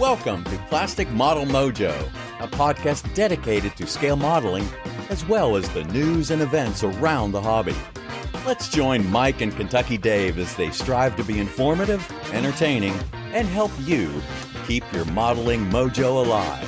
Welcome to Plastic Model Mojo, a podcast dedicated to scale modeling, as well as the news and events around the hobby. Let's join Mike and Kentucky Dave as they strive to be informative, entertaining, and help you keep your modeling mojo alive.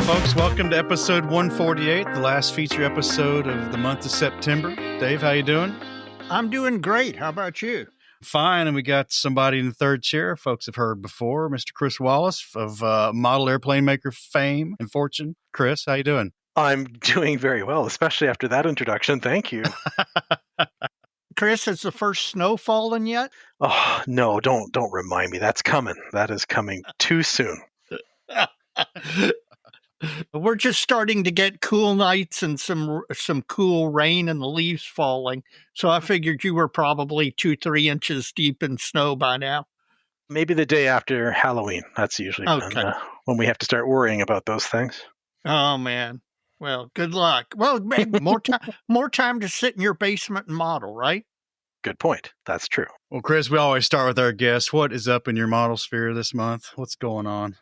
Folks, welcome to episode 148, the last feature episode of the month of September. Dave, how you doing? I'm doing great. How about you? Fine, and we got somebody in the third chair folks have heard before, Mr. Chris Wallace of model airplane maker fame and fortune. Chris, how you doing? I'm doing very well, especially after that introduction. Thank you. Chris, has the first snow fallen yet? Oh, no, don't remind me. That's coming. That is coming too soon. We're just starting to get cool nights and some cool rain and the leaves falling. So I figured you were probably 2-3 inches deep in snow by now. Maybe the day after Halloween. That's usually when we have to start worrying about those things. Oh, man. Well, good luck. Well, maybe more time to sit in your basement and model, right? Good point. That's true. Well, Chris, we always start with our guests. What is up in your model sphere this month? What's going on?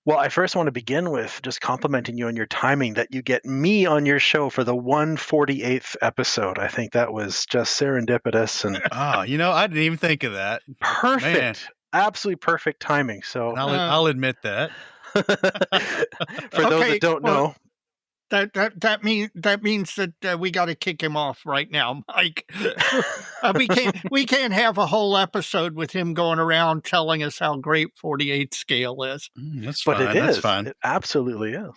Well, I first want to begin with just complimenting you on your timing that you get me on your show for the 148th episode. I think that was just serendipitous and I didn't even think of that. Perfect. Man. Absolutely perfect timing. So I'll admit that. For those that don't know. That means that we got to kick him off right now, Mike. We can't have a whole episode with him going around telling us how great 48 scale is. That's but fine. It That's is. fine. It absolutely is.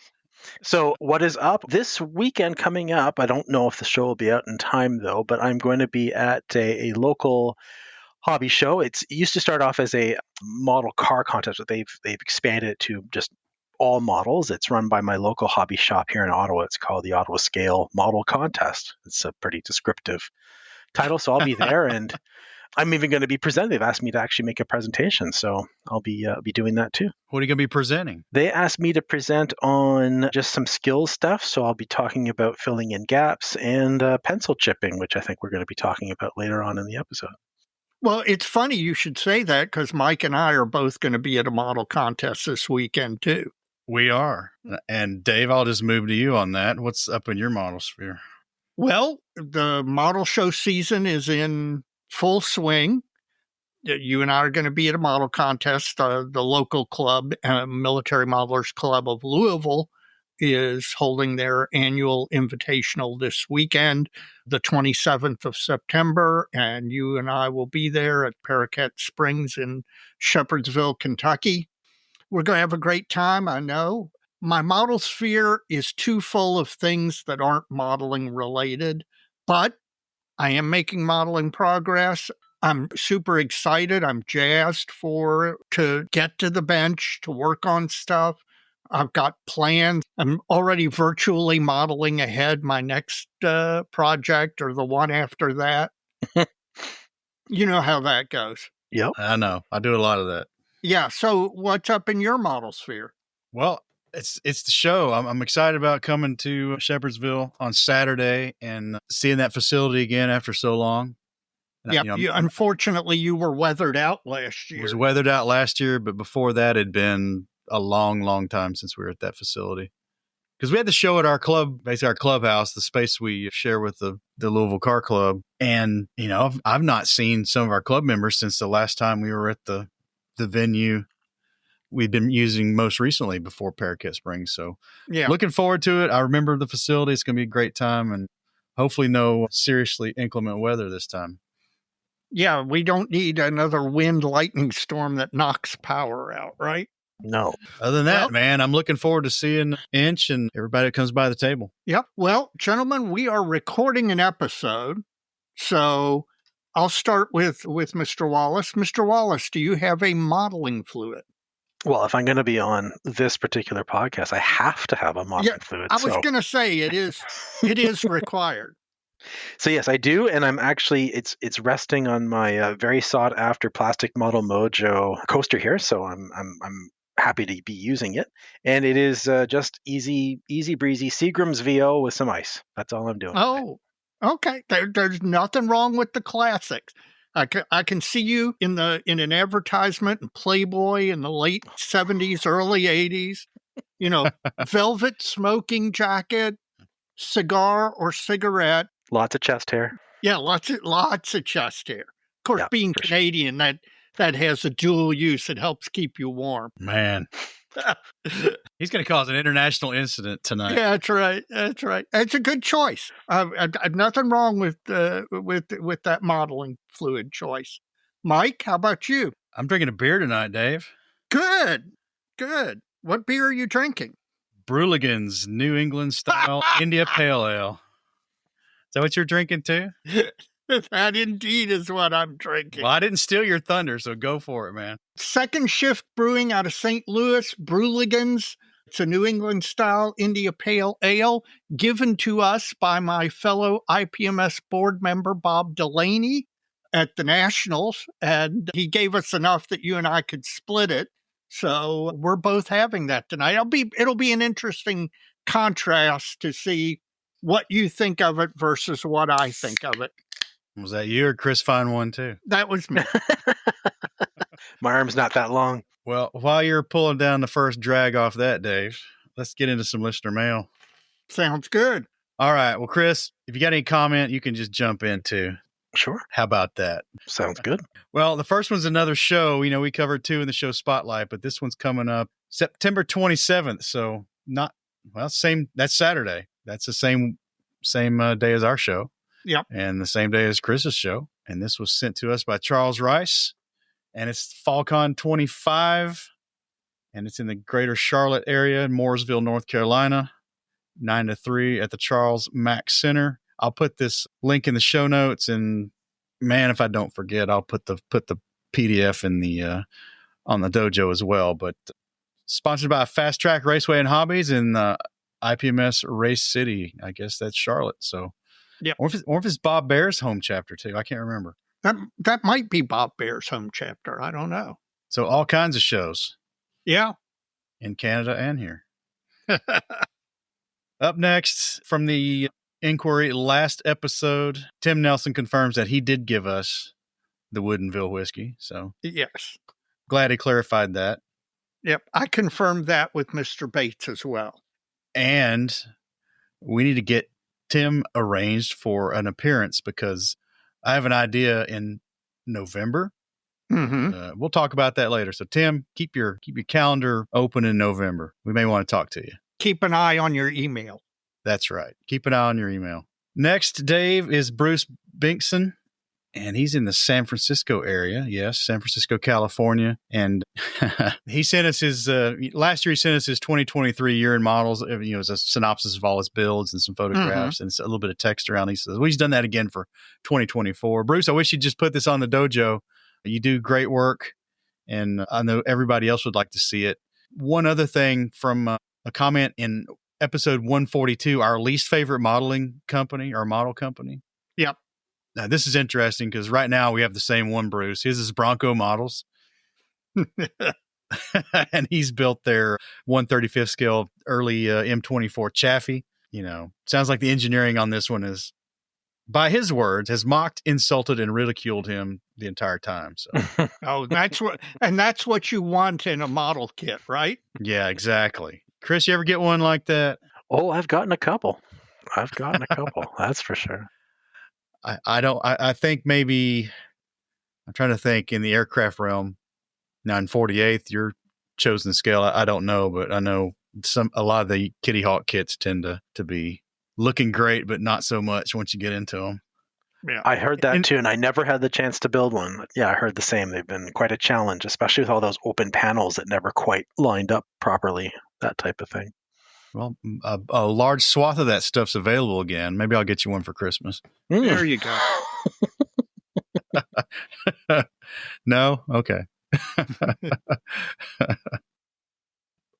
So what is up this weekend coming up? I don't know if the show will be out in time though, but I'm going to be at a local hobby show. It used to start off as a model car contest, but they've expanded it to just all models. It's run by my local hobby shop here in Ottawa. It's called the Ottawa Scale Model Contest. It's a pretty descriptive title, so I'll be there, and I'm even going to be presenting. They've asked me to actually make a presentation, so I'll be doing that too. What are you going to be presenting? They asked me to present on just some skills stuff, so I'll be talking about filling in gaps and pencil chipping, which I think we're going to be talking about later on in the episode. Well, it's funny you should say that because Mike and I are both going to be at a model contest this weekend too. We are. And Dave, I'll just move to you on that. What's up in your model sphere? Well, the model show season is in full swing. You and I are going to be at a model contest. The local club, Military Modelers Club of Louisville, is holding their annual invitational this weekend, the 27th of September, and you and I will be there at Paraquet Springs in Shepherdsville, Kentucky. We're going to have a great time, I know. My model sphere is too full of things that aren't modeling related, but I am making modeling progress. I'm super excited. I'm jazzed to get to the bench, to work on stuff. I've got plans. I'm already virtually modeling ahead my next project or the one after that. You know how that goes. Yep. I know. I do a lot of that. Yeah. So what's up in your model sphere? Well, it's the show. I'm excited about coming to Shepherdsville on Saturday and seeing that facility again after so long. Yeah. Unfortunately, you were weathered out last year. Was weathered out last year, but before that, it'd been a long, long time since we were at that facility. Because we had the show at our club, basically our clubhouse, the space we share with the Louisville Car Club. And, I've not seen some of our club members since the last time we were at the venue we've been using most recently before Paraquet Springs. So looking forward to it. I remember the facility. It's going to be a great time and hopefully no seriously inclement weather this time. Yeah, we don't need another wind lightning storm that knocks power out, right? No. Other than that, man, I'm looking forward to seeing Inch and everybody that comes by the table. Yeah. Well, gentlemen, we are recording an episode. So I'll start with Mr. Wallace. Mr. Wallace, do you have a modeling fluid? Well, if I'm going to be on this particular podcast, I have to have a modeling fluid. I was going to say it is required. So yes, I do, and I'm actually it's resting on my very sought after Plastic Model Mojo coaster here. So I'm happy to be using it. And it is just easy breezy Seagram's VO with some ice. That's all I'm doing. Oh, okay. There's nothing wrong with the classics. I can see you in an advertisement in Playboy in the late 70s, early 80s. Velvet smoking jacket, cigar or cigarette. Lots of chest hair. Yeah, lots of chest hair. Of course, Yeah, being for sure. Canadian, that has a dual use. It helps keep you warm. Man, he's going to cause an international incident tonight. Yeah, that's right. That's right. It's a good choice. I've nothing wrong with that modeling fluid choice. Mike, how about you? I'm drinking a beer tonight, Dave. Good. What beer are you drinking? Brewligan's New England style India Pale Ale. Is that what you're drinking too? That indeed is what I'm drinking. Well, I didn't steal your thunder, so go for it, man. Second Shift Brewing out of St. Louis, Brewligan's. It's a New England style India Pale Ale given to us by my fellow IPMS board member, Bob Delaney, at the Nationals. And he gave us enough that you and I could split it. So we're both having that tonight. It'll be an interesting contrast to see what you think of it versus what I think of it. Was that you or Chris Fine one too? That was me. My arm's not that long. Well, while you're pulling down the first drag off that, Dave, let's get into some listener mail. Sounds good. All right. Well, Chris, if you got any comment, you can just jump into. Sure. How about that? Sounds good. Well, the first one's another show. We covered 2 in the show Spotlight, but this one's coming up September 27th. So same. That's Saturday. That's the same day as our show. Yep. And the same day as Chris's show. And this was sent to us by Charles Rice. And it's FallCon 25. And it's in the greater Charlotte area in Mooresville, North Carolina, 9 to 3 at the Charles Mack Center. I'll put this link in the show notes. And man, if I don't forget, I'll put the PDF in the on the dojo as well. But sponsored by Fast Track Raceway and Hobbies in IPMS Race City. I guess that's Charlotte. So. Yeah, or if it's Bob Bear's home chapter too. I can't remember. That might be Bob Bear's home chapter. I don't know. So all kinds of shows. Yeah. In Canada and here. Up next from the inquiry last episode, Tim Nelson confirms that he did give us the Woodinville whiskey. So yes. Glad he clarified that. Yep. I confirmed that with Mr. Bates as well. And we need to get Tim arranged for an appearance because I have an idea in November. Mm-hmm. We'll talk about that later. So Tim, keep your calendar open in November. We may want to talk to you. Keep an eye on your email. That's right. Keep an eye on your email. Next, Dave, is Bruce Binkson, and he's in the San Francisco area. Yes, San Francisco, California. And he sent us his, last year he sent us his 2023 year in models. As a synopsis of all his builds and some photographs and a little bit of text around. He says, well, he's done that again for 2024. Bruce, I wish you'd just put this on the dojo. You do great work, and I know everybody else would like to see it. One other thing from a comment in episode 142, our least favorite modeling company, our model company. Yep. Now, this is interesting because right now we have the same one, Bruce. His is Bronco Models. And he's built their 135th scale early M24 Chaffee. Sounds like the engineering on this one is, by his words, has mocked, insulted, and ridiculed him the entire time. So, that's what you want in a model kit, right? Yeah, exactly. Chris, you ever get one like that? Oh, I've gotten a couple. That's for sure. I think maybe I'm trying to think in the aircraft realm. Now in 48th, your chosen scale, I don't know, but I know a lot of the Kitty Hawk kits tend to be looking great, but not so much once you get into them. Yeah. I heard that too, and I never had the chance to build one. Yeah, I heard the same. They've been quite a challenge, especially with all those open panels that never quite lined up properly, that type of thing. Well, a large swath of that stuff's available again. Maybe I'll get you one for Christmas. There you go. No? Okay.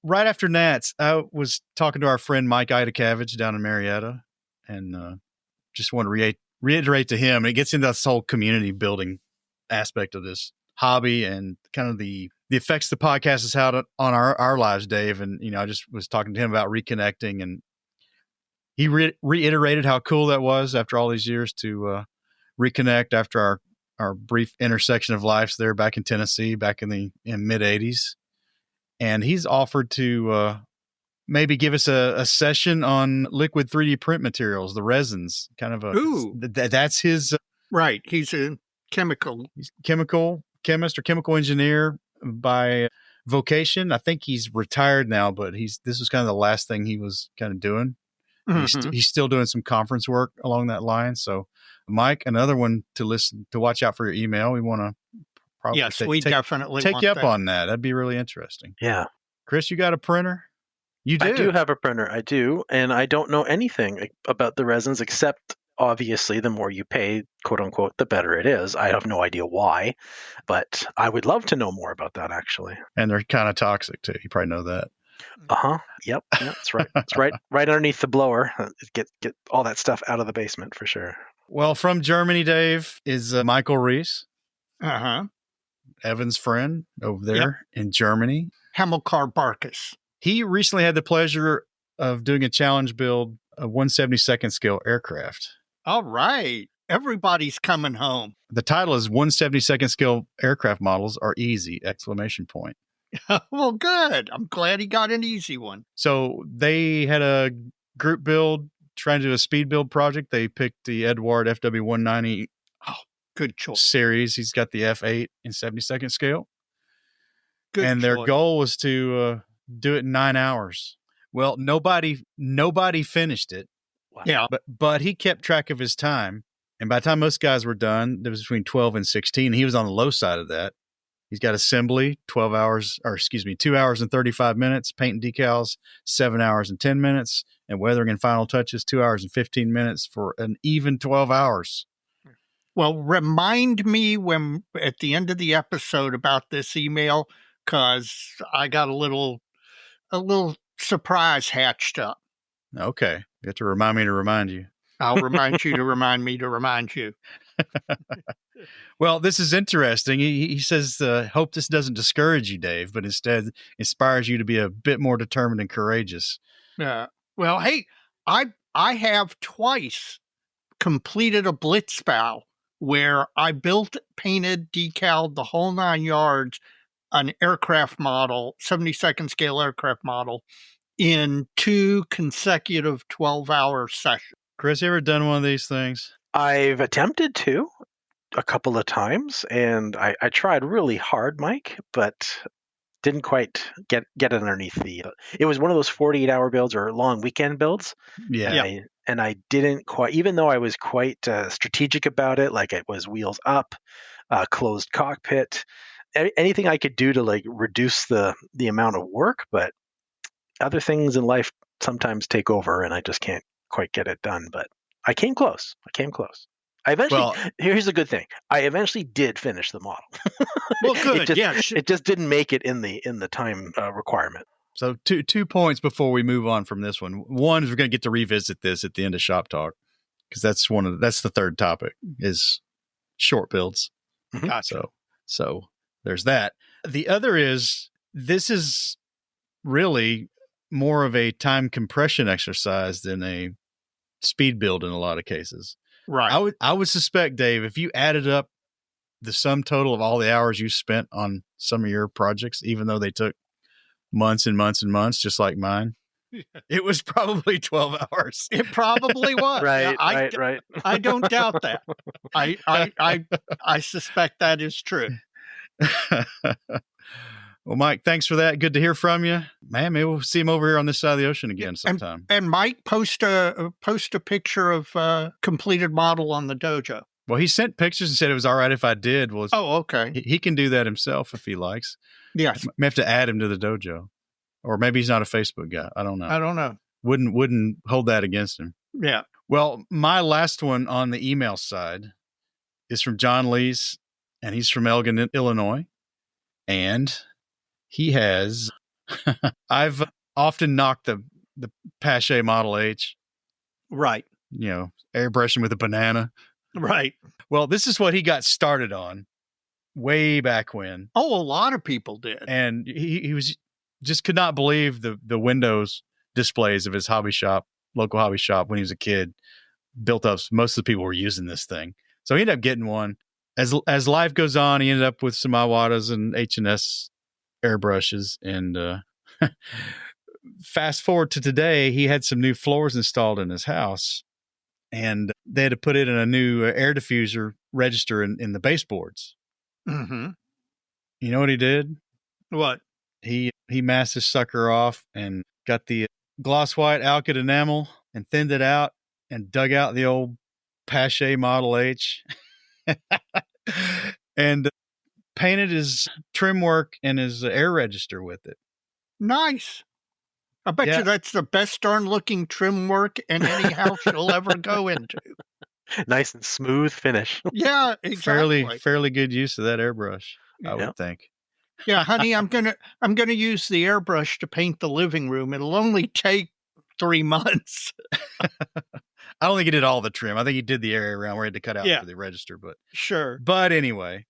Right after Nats, I was talking to our friend Mike Idacavage down in Marietta, and just want to reiterate to him, it gets into this whole community building aspect of this hobby and kind of the the effects the podcast has had on our lives, Dave. And, I just was talking to him about reconnecting, and he reiterated how cool that was after all these years to reconnect after our brief intersection of lives there back in Tennessee, back in mid 80s. And he's offered to maybe give us a session on liquid 3D print materials, the resins, kind of that's his. Right. He's a chemical chemist or chemical engineer by vocation. I think he's retired now, but this was kind of the last thing he was kind of doing. Mm-hmm. He's still doing some conference work along that line. So, Mike, another one to watch out for your email. We want to probably definitely take you up on that. That'd be really interesting. Yeah. Chris, you got a printer? You do? I do have a printer. I do. And I don't know anything about the resins except obviously the more you pay, quote unquote, the better it is. I have no idea why, but I would love to know more about that actually. And they're kind of toxic too. You probably know that. Yep. Yeah, that's right. It's right underneath the blower. Get all that stuff out of the basement for sure. Well, from Germany, Dave, is Michael Reese. Evan's friend over there in Germany. Hamilcar Barkus. He recently had the pleasure of doing a challenge build of 1/72nd scale aircraft. All right. Everybody's coming home. The title is 1/72nd scale aircraft models are easy! ! Well, good. I'm glad he got an easy one. So they had a group build, trying to do a speed build project. They picked the Edward FW190 good choice series. He's got the F8 in 72nd scale. Good and their goal was to do it in 9 hours. Well, nobody finished it. Wow. Yeah. But he kept track of his time. And by the time most guys were done, there was between 12 and 16. He was on the low side of that. He's got assembly, 2 hours and 35 minutes, paint and decals, 7 hours and 10 minutes, and weathering and final touches, 2 hours and 15 minutes for an even 12 hours. Well, remind me when at the end of the episode about this email, because I got a little surprise hatched up. Okay. You have to remind me to remind you. I'll remind you to remind me to remind you. Well, this is interesting. He says, hope this doesn't discourage you, Dave, but instead inspires you to be a bit more determined and courageous. Well, hey, I have twice completed a blitzbow where I built, painted, decaled the whole 9 yards, an aircraft model, 72nd scale aircraft model, in 2 consecutive 12-hour sessions. Chris, you ever done one of these things? I've attempted to a couple of times, and I tried really hard, Mike, but didn't quite get it underneath the. It was one of those 48-hour builds or long weekend builds. Yeah. And I didn't quite, even though I was quite strategic about it, like it was wheels up, closed cockpit, anything I could do to like reduce the amount of work, but other things in life sometimes take over, and I just can't quite get it done. But I came close. I eventually, here's a good thing. I eventually did finish the model. Well, good. It just didn't make it in the time requirement. So two points before we move on from this one. One is we're going to get to revisit this at the end of Shop Talk, because that's the third topic is short builds. Mm-hmm. Gotcha. So there's that. The other is, this is really more of a time compression exercise than a speed build in a lot of cases. Right. I would suspect, Dave, if you added up the sum total of all the hours you spent on some of your projects, even though they took months and months and months, just like mine, it was probably 12 hours. It probably was. Right. I don't doubt that. I suspect that is true. Well, Mike, thanks for that. Good to hear from you, man. Maybe we'll see him over here on this side of the ocean again sometime. And Mike, post a picture of a completed model on the dojo. Well, he sent pictures and said it was all right if I did. Well, okay. He can do that himself if he likes. Yes. May have to add him to the dojo, or maybe he's not a Facebook guy. I don't know. Wouldn't hold that against him. Yeah. Well, my last one on the email side is from John Lees, and he's from Elgin, Illinois, and he has, I've often knocked the Pache Model H. Right. Airbrushing with a banana. Right. Well, this is what he got started on. way back when. Oh, a lot of people did. And he was just could not believe the Windows displays of his local hobby shop when he was a kid built up. Most of the people were using this thing. So he ended up getting one. As life goes on, he ended up with some Iwatas and H&S airbrushes. And fast forward to today, he had some new floors installed in his house. And they had to put in a new air diffuser register in the baseboards. Mm-hmm. You know what he did? What? He masked his sucker off and got the gloss white Alkyd enamel and thinned it out and dug out the old Pache Model H and painted his trim work and his air register with it. Nice. I bet you that's the best darn looking trim work in any house you'll ever go into. Nice and smooth finish. Yeah, exactly. Fairly good use of that airbrush, I would think. Yeah, honey, I'm gonna use the airbrush to paint the living room. It'll only take 3 months. I don't think he did all the trim. I think he did the area around where he had to cut out for the register, but sure. But anyway,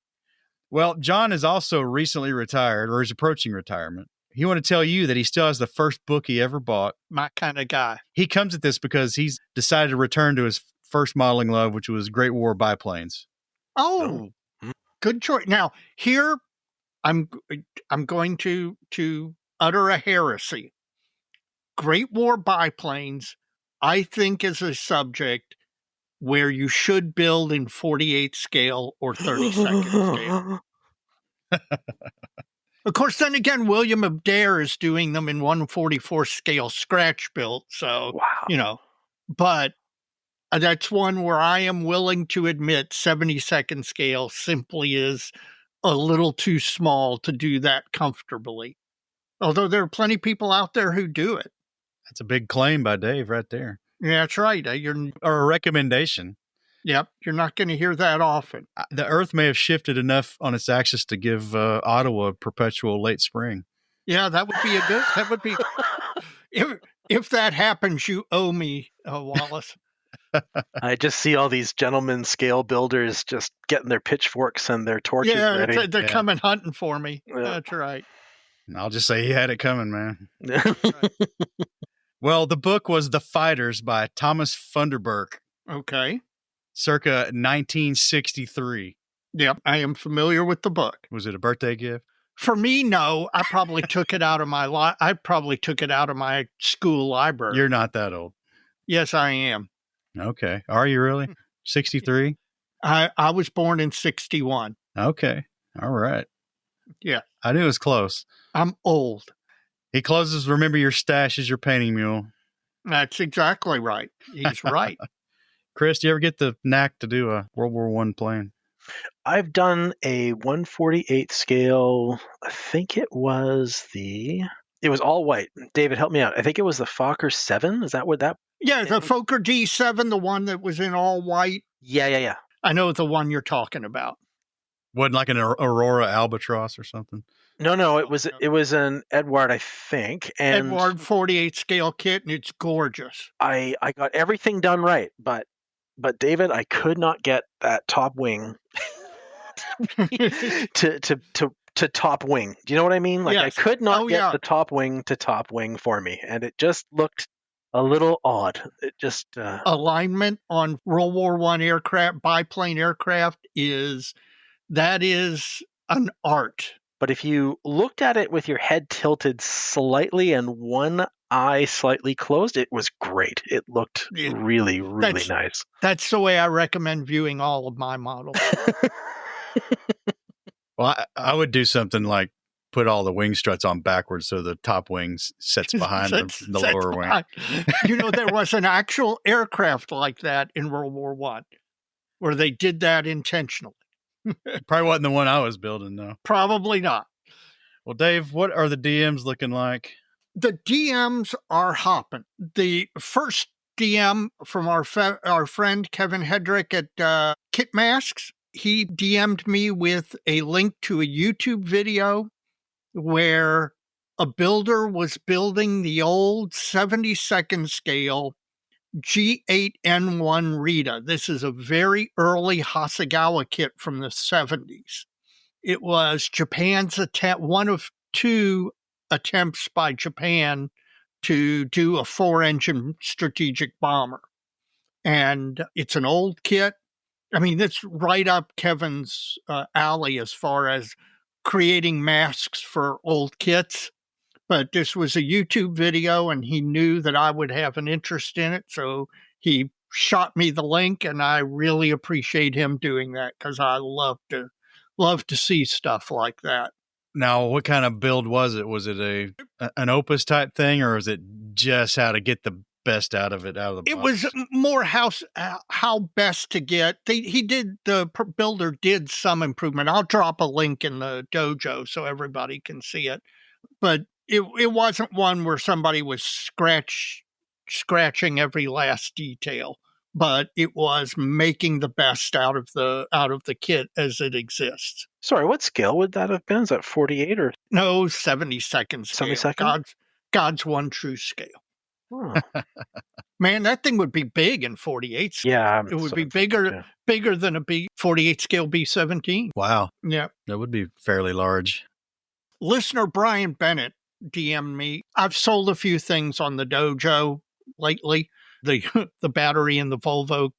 well, John is also recently retired, or is approaching retirement. He want to tell you that he still has the first book he ever bought. My kind of guy. He comes at this because he's decided to return to his first modeling love, which was Great War biplanes. Oh, good choice. Now, here I'm going to utter a heresy. Great War biplanes, I think, is a subject where you should build in 48 scale or 32nd scale. Of course, then again, William Adair is doing them in 144 scale scratch built. So, but that's one where I am willing to admit 72nd scale simply is a little too small to do that comfortably. Although there are plenty of people out there who do it. That's a big claim by Dave right there. Yeah, that's right. Or a recommendation. Yep, you're not going to hear that often. The Earth may have shifted enough on its axis to give Ottawa perpetual late spring. Yeah, that would be that would be, if that happens, you owe me, Wallace. I just see all these gentlemen scale builders just getting their pitchforks and their torches ready. Yeah, they're coming hunting for me. Yeah. That's right. I'll just say he had it coming, man. Right. Well, the book was The Fighters by Thomas Funderburk. Okay. Circa 1963. Yep, I am familiar with the book. Was it a birthday gift? For me, no. I probably took it out of my school library. You're not that old. Yes, I am. Okay. Are you really? 63? I was born in 61. Okay. All right. Yeah. I knew it was close. I'm old. He closes, remember your stash is your painting mule. That's exactly right. He's right. Chris, do you ever get the knack to do a World War I plane? I've done a 148 scale. I think it was all white. David, help me out. I think it was the Fokker 7. Is that what that? Yeah, the Fokker D7, the one that was in all white. Yeah. I know the one you're talking about. Wasn't like an Aurora Albatross or something? No. It was an Edward, I think. And Edward 48 scale kit, and it's gorgeous. I got everything done right, but David, I could not get that top wing to top wing. Do you know what I mean? Like, yes. I could not get the top wing to top wing for me, and it just looked a little odd. It just alignment on World War I aircraft, biplane aircraft is an art. But if you looked at it with your head tilted slightly and one eye slightly closed, it was great. It looked really, really nice. That's the way I recommend viewing all of my models. Well, I would do something like put all the wing struts on backwards so the top wing sits behind the lower wing. There was an actual aircraft like that in World War I where they did that intentionally. Probably wasn't the one I was building, though. Probably not. Well, Dave, what are the DMs looking like? The DMs are hopping. The first DM from our friend Kevin Hedrick at Kit Masks, he DM'd me with a link to a YouTube video where a builder was building the old 72nd scale G8N1 Rita. This is a very early Hasegawa kit from the 70s. It was Japan's attempt, one of two attempts by Japan to do a 4-engine strategic bomber. And it's an old kit. I mean, it's right up Kevin's alley as far as creating masks for old kits. But this was a YouTube video, and he knew that I would have an interest in it. So he shot me the link, and I really appreciate him doing that because I love to see stuff like that. Now, what kind of build was it? Was it an Opus type thing, or was it just how to get the best out of it out of the box? It was more how best to get. The builder did some improvement. I'll drop a link in the dojo so everybody can see it. But it wasn't one where somebody was scratching every last detail, but it was making the best out of the kit as it exists. Sorry, what scale would that have been? Is that 48 or No, 72nd scale. 72nd? God's one true scale. Oh. Man, that thing would be big in 48 scale. Yeah, It would be bigger than a 48 scale B-17. Wow. Yeah. That would be fairly large. Listener Brian Bennett DM'd me. I've sold a few things on the dojo lately. The battery in the Volvo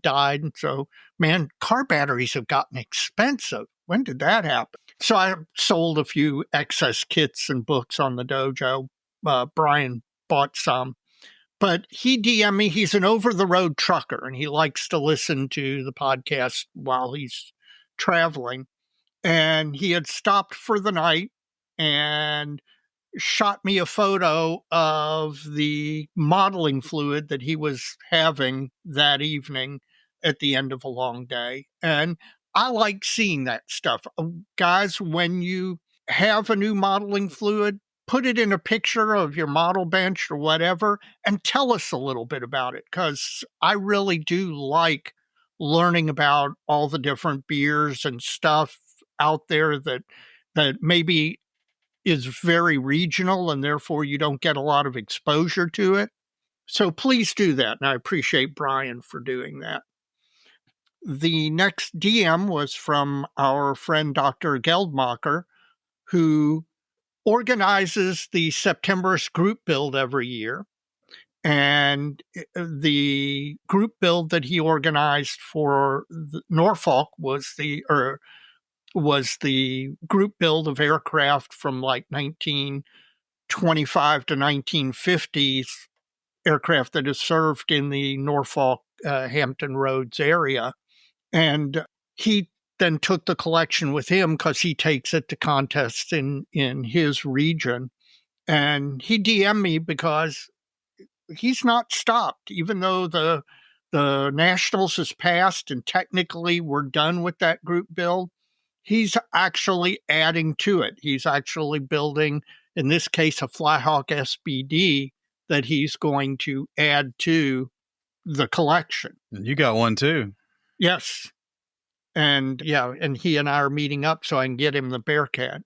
died. So, man, car batteries have gotten expensive. When did that happen? So I sold a few excess kits and books on the dojo. Brian bought some. But he DM'd me. He's an over-the-road trucker, and he likes to listen to the podcast while he's traveling. And he had stopped for the night and shot me a photo of the modeling fluid that he was having that evening at the end of a long day. And I like seeing that stuff. Guys, when you have a new modeling fluid, put it in a picture of your model bench or whatever, and tell us a little bit about it, because I really do like learning about all the different beers and stuff out there that maybe is very regional and therefore you don't get a lot of exposure to it. So please do that, and I appreciate Brian for doing that. The next DM was from our friend Dr. Geldmacher, who organizes the Septemberist group build every year. And the group build that he organized for Norfolk was the group build of aircraft from like 1925 to 1950s, aircraft that is served in the Norfolk, Hampton Roads area. And he then took the collection with him because he takes it to contests in his region. And he DM'd me because he's not stopped, even though the Nationals has passed and technically we're done with that group build. He's actually adding to it. He's actually building, in this case, a Flyhawk SBD that he's going to add to the collection. You got one too. Yes. And he and I are meeting up so I can get him the Bearcat.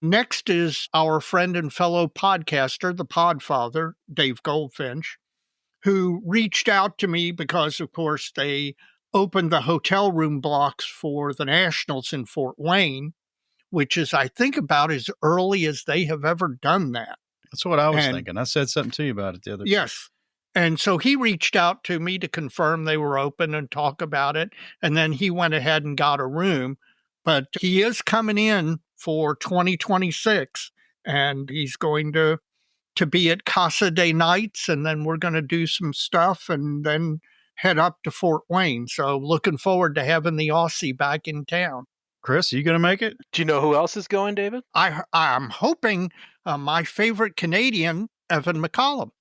Next is our friend and fellow podcaster, the Podfather, Dave Goldfinch, who reached out to me because, of course, they opened the hotel room blocks for the Nationals in Fort Wayne, which is, I think, about as early as they have ever done that. That's what I was thinking. I said something to you about it the other day. Yes. And so he reached out to me to confirm they were open and talk about it. And then he went ahead and got a room. But he is coming in for 2026, and he's going to be at Casa de Nights, and then we're going to do some stuff and then head up to Fort Wayne. So looking forward to having the Aussie back in town. Chris, are you going to make it? Do you know who else is going, David? I'm hoping my favorite Canadian, Evan McCollum.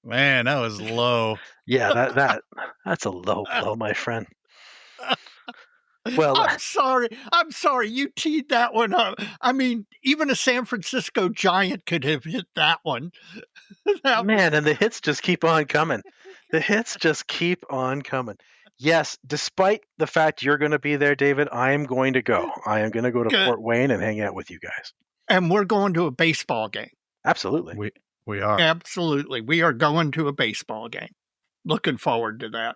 Man, that was low. Yeah, that's a low blow, my friend. Well, I'm sorry. You teed that one up. I mean, even a San Francisco Giant could have hit that one. Man, and the hits just keep on coming. Yes, despite the fact you're going to be there, David, I am going to go. I am going to go to Fort Wayne and hang out with you guys. And we're going to a baseball game. Absolutely. We are. Absolutely. We are going to a baseball game. Looking forward to that.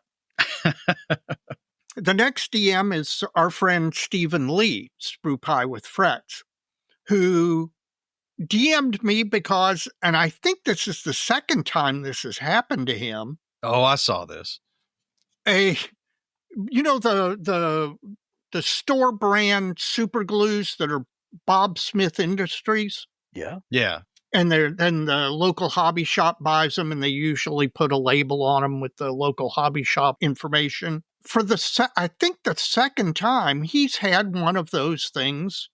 The next DM is our friend Stephen Lee, Sprue Pie with Frets, who DM'd me because, and I think this is the second time this has happened to him. Oh, I saw this. The store brand super glues that are Bob Smith Industries. Yeah. Yeah. And then the local hobby shop buys them, and they usually put a label on them with the local hobby shop information. For I think the second time, he's had one of those things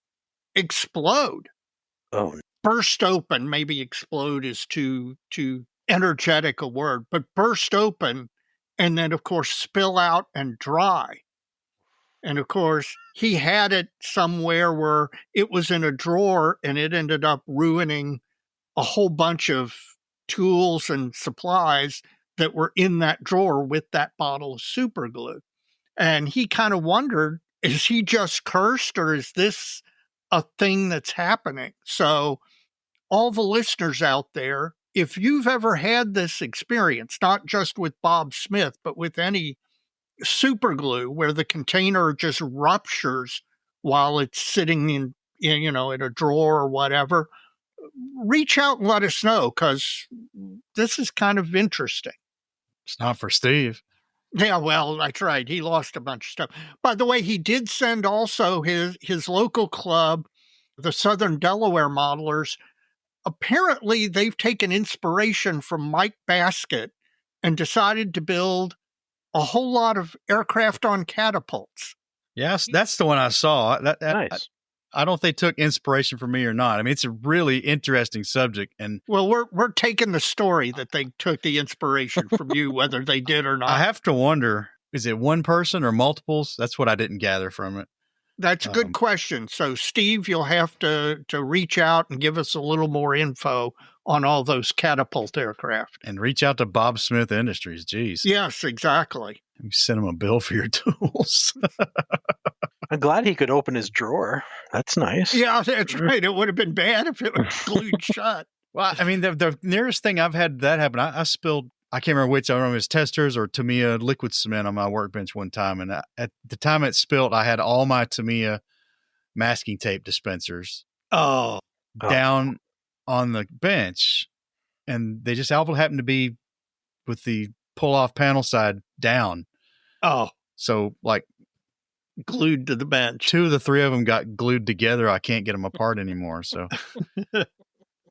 explode. Oh, burst open. Maybe explode is too energetic a word, but burst open, and then of course spill out and dry. And of course, he had it somewhere where it was in a drawer, and it ended up ruining a whole bunch of tools and supplies that were in that drawer with that bottle of super glue. And he kind of wondered, is he just cursed, or is this a thing that's happening? So all the listeners out there, if you've ever had this experience, not just with Bob Smith, but with any super glue where the container just ruptures while it's sitting in a drawer or whatever, reach out and let us know, because this is kind of interesting. It's not for Steve. Yeah, well, that's right. He lost a bunch of stuff. By the way, he did send also his local club, the Southern Delaware Modelers. Apparently, they've taken inspiration from Mike Basket and decided to build a whole lot of aircraft on catapults. Yes, that's the one I saw. nice. I don't know if they took inspiration from me or not. I mean, it's a really interesting subject. And well, we're taking the story that they took the inspiration from you, whether they did or not. I have to wonder, is it one person or multiples? That's what I didn't gather from it. That's a good question. So, Steve, you'll have to reach out and give us a little more info on all those catapult aircraft. And reach out to Bob Smith Industries. Geez. Yes, exactly. You send him a bill for your tools. I'm glad he could open his drawer. That's nice. Yeah, that's right. It would have been bad if it was glued shut. Well, I mean, the nearest thing I've had that happen, I spilled, I can't remember which, I don't know if it was Testors or Tamiya liquid cement on my workbench one time. And at the time it spilled, I had all my Tamiya masking tape dispensers down on the bench. And they just all happened to be with the pull-off panel side down. Oh. So, like, glued to the bench. 2 of the 3 of them got glued together. I can't get them apart anymore. So,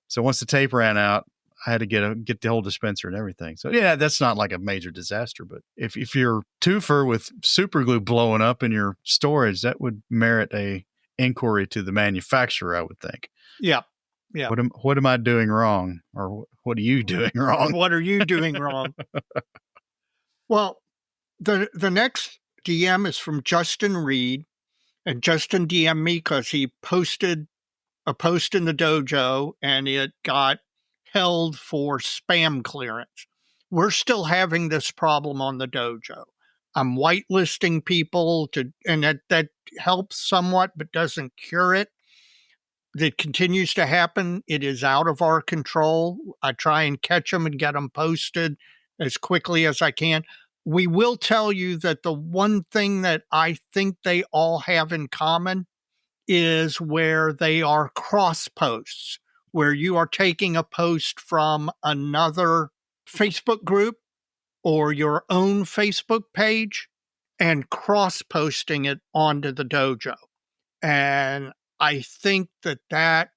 so once the tape ran out, I had to get the whole dispenser and everything. So yeah, that's not like a major disaster. But if you're twofer with super glue blowing up in your storage, that would merit a inquiry to the manufacturer, I would think. Yeah. Yeah. What am I doing wrong, or what are you doing wrong? What are you doing wrong? Well, the next DM is from Justin Reed, and Justin DM'd me because he posted a post in the dojo and it got held for spam clearance. We're still having this problem on the dojo. I'm whitelisting people and that helps somewhat, but doesn't cure it. That continues to happen. It is out of our control. I try and catch them and get them posted as quickly as I can. We will tell you that the one thing that I think they all have in common is where they are cross posts, where you are taking a post from another Facebook group or your own Facebook page and cross posting it onto the dojo. And I think that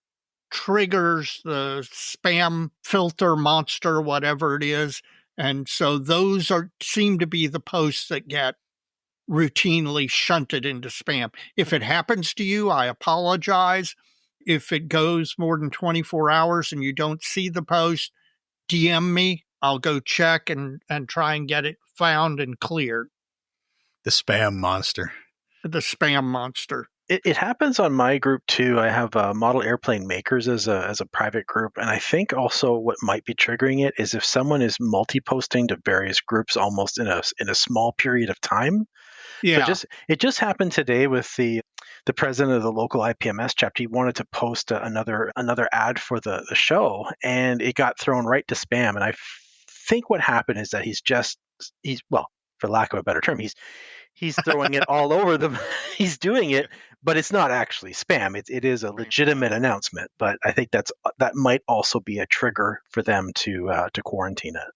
triggers the spam filter monster, whatever it is. And so those seem to be the posts that get routinely shunted into spam. If it happens to you, I apologize. If it goes more than 24 hours and you don't see the post, DM me. I'll go check and try and get it found and cleared. The spam monster. The spam monster. It happens on my group too. I have Model Airplane Makers as a private group, and I think also what might be triggering it is if someone is multi-posting to various groups almost in a small period of time. Yeah. So it just happened today with the president of the local IPMS chapter. He wanted to post another ad for the show, and it got thrown right to spam. And I think what happened is that he's for lack of a better term, he's throwing it all over them. He's doing it, but it's not actually spam. It is a legitimate announcement. But I think that might also be a trigger for them to quarantine it.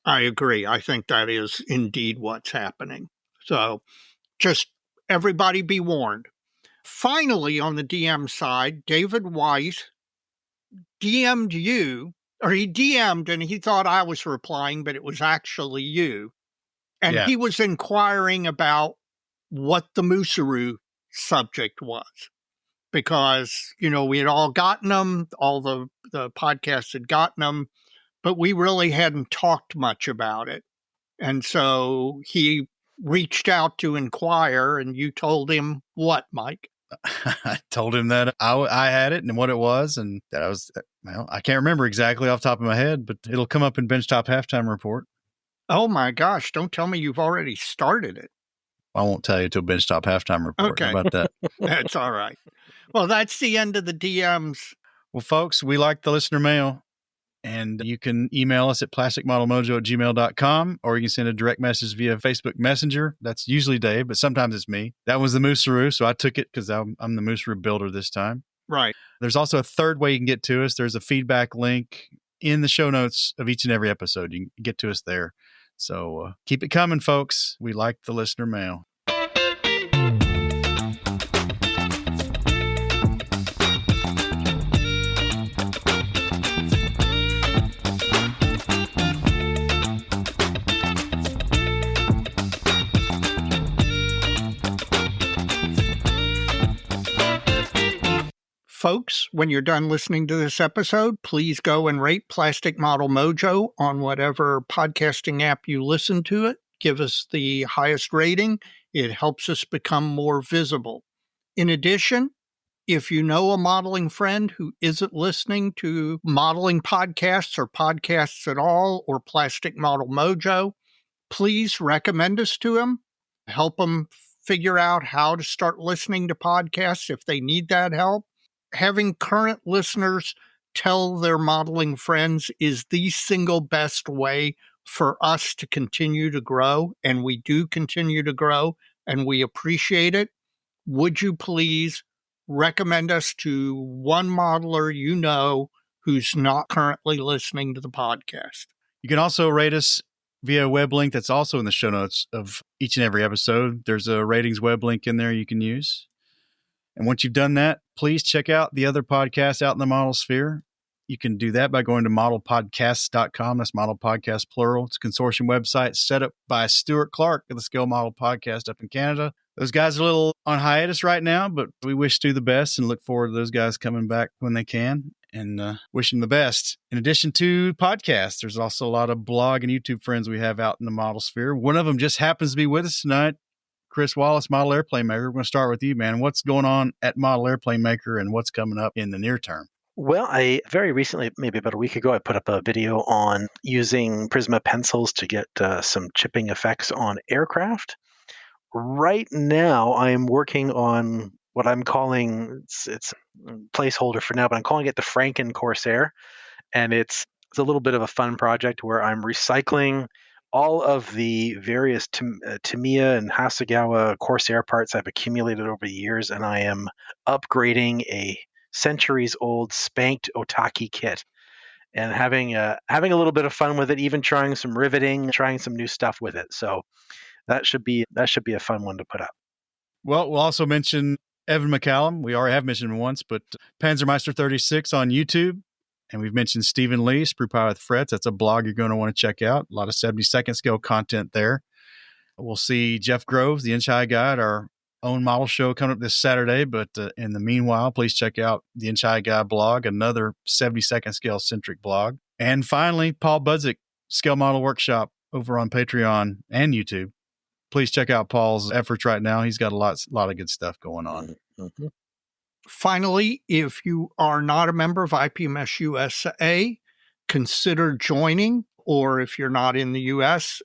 I agree. I think that is indeed what's happening. So just everybody be warned. Finally, on the DM side, David Weiss DM'd you, or he DM'd and he thought I was replying, but it was actually you. And he was inquiring about what the Musaru subject was. Because, we had all gotten them, all the podcasts had gotten them, but we really hadn't talked much about it. And so he reached out to inquire, and you told him what, Mike? I told him that I had it and what it was, and that I can't remember exactly off the top of my head, but it'll come up in Benchtop Halftime Report. Oh my gosh, don't tell me you've already started it. I won't tell you till Benchtop Halftime Report. Okay. How about that? That's all right. Well, that's the end of the DMs. Well, folks, we like the listener mail, and you can email us at plasticmodelmojo@gmail.com, or you can send a direct message via Facebook Messenger. That's usually Dave, but sometimes it's me. That was the Musaru, so I took it because I'm the Musaru builder this time. Right. There's also a third way you can get to us. There's a feedback link in the show notes of each and every episode. You can get to us there. So keep it coming, folks. We like the listener mail. Folks, when you're done listening to this episode, please go and rate Plastic Model Mojo on whatever podcasting app you listen to it. Give us the highest rating. It helps us become more visible. In addition, if you know a modeling friend who isn't listening to modeling podcasts or podcasts at all, or Plastic Model Mojo, please recommend us to them. Help them figure out how to start listening to podcasts if they need that help. Having current listeners tell their modeling friends is the single best way for us to continue to grow, and we do continue to grow, and we appreciate it. Would you please recommend us to one modeler you know who's not currently listening to the podcast? You can also rate us via a web link that's also in the show notes of each and every episode. There's a ratings web link in there you can use. And once you've done that, please check out the other podcasts out in the model sphere. You can do that by going to modelpodcasts.com. That's Model Podcast plural. It's a consortium website set up by Stuart Clark of the Scale Model Podcast up in Canada. Those guys are a little on hiatus right now, but we wish Stu the best and look forward to those guys coming back when they can, and wish them the best. In addition to podcasts, there's also a lot of blog and YouTube friends we have out in the model sphere. One of them just happens to be with us tonight. Chris Wallace, Model Airplane Maker. We're going to start with you, man. What's going on at Model Airplane Maker and what's coming up in the near term? Well, I very recently, maybe about a week ago, I put up a video on using Prisma pencils to get some chipping effects on aircraft. Right now, I'm working on what I'm calling, it's a placeholder for now, but I'm calling it the Franken Corsair. And it's a little bit of a fun project where I'm recycling all of the various Tamiya and Hasegawa Corsair parts I've accumulated over the years, and I am upgrading a centuries-old spanked Otaki kit and having a little bit of fun with it, even trying some riveting, trying some new stuff with it. So that should be a fun one to put up. Well, we'll also mention Evan McCallum. We already have mentioned him once, but Panzermeister 36 on YouTube. And we've mentioned Stephen Lee, Sprue Power with Frets. That's a blog you're going to want to check out. A lot of 72nd scale content there. We'll see Jeff Groves, the Inch High guy, at our own model show coming up this Saturday. But in the meanwhile, please check out the Inch High guy blog, another 72nd scale centric blog. And finally, Paul Budzik, Scale Model Workshop over on Patreon and YouTube. Please check out Paul's efforts right now. He's got a lot of good stuff going on. Mm-hmm. Finally, if you are not a member of IPMS USA, consider joining, or if you're not in the U.S.,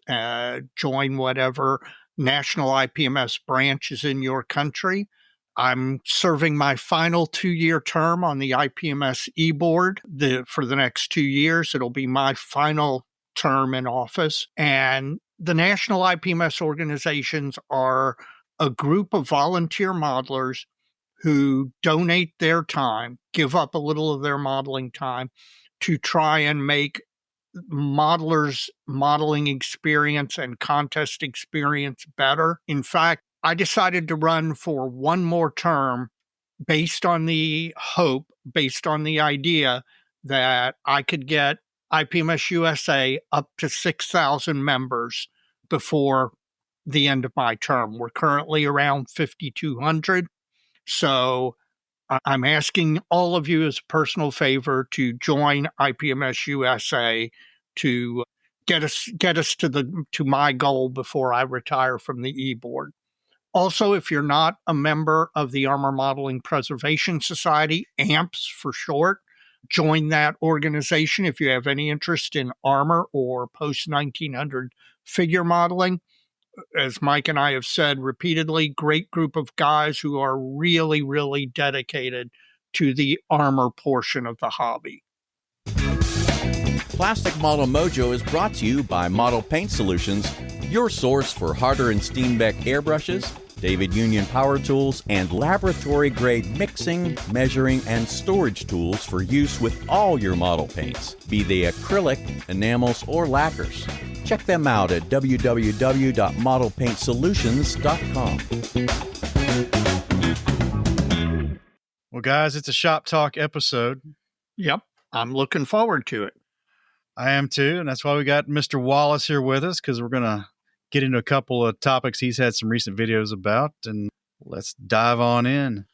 join whatever national IPMS branch is in your country. I'm serving my final 2-year term on the IPMS e-board for the next 2 years. It'll be my final term in office. And the national IPMS organizations are a group of volunteer modelers who donate their time, give up a little of their modeling time to try and make modelers' modeling experience and contest experience better. In fact, I decided to run for one more term based on the hope, based on the idea that I could get IPMS USA up to 6,000 members before the end of my term. We're currently around 5,200. So I'm asking all of you as a personal favor to join IPMS USA to get us to my goal before I retire from the e-board. Also, if you're not a member of the Armor Modeling Preservation Society, AMPS for short, join that organization if you have any interest in armor or post-1900 figure modeling. As Mike and I have said repeatedly, great group of guys who are really, really dedicated to the armor portion of the hobby. Plastic Model Mojo is brought to you by Model Paint Solutions, your source for Harder and Steenbeck airbrushes, David Union power tools, and laboratory-grade mixing, measuring, and storage tools for use with all your model paints, be they acrylic, enamels, or lacquers. Check them out at www.modelpaintsolutions.com. Well, guys, it's a Shop Talk episode. Yep, I'm looking forward to it. I am too, and that's why we got Mr. Wallace here with us, because we're going to get into a couple of topics he's had some recent videos about, and let's dive on in.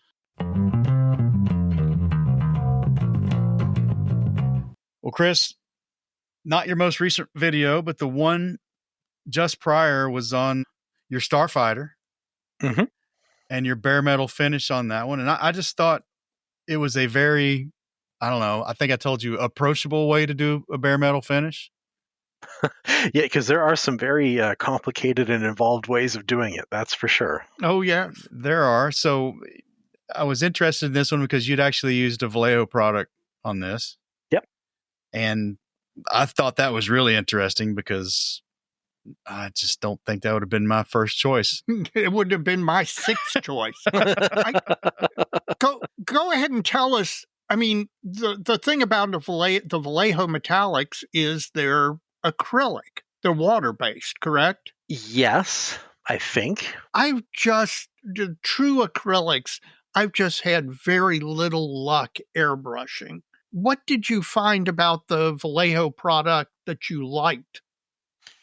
Well, Chris, not your most recent video, but the one just prior was on your Starfighter and your bare metal finish on that one. And I just thought it was a very, I don't know, I think I told you, approachable way to do a bare metal finish. Yeah, because there are some very complicated and involved ways of doing it. That's for sure. Oh, yeah. There are. So I was interested in this one because you'd actually used a Vallejo product on this. Yep. And I thought that was really interesting because I just don't think that would have been my first choice. It would have been my sixth choice. Go ahead and tell us. I mean, the thing about the Vallejo metallics is they're acrylic. They're water-based, correct? Yes, I think. The true acrylics, I've just had very little luck airbrushing. What did you find about the Vallejo product that you liked?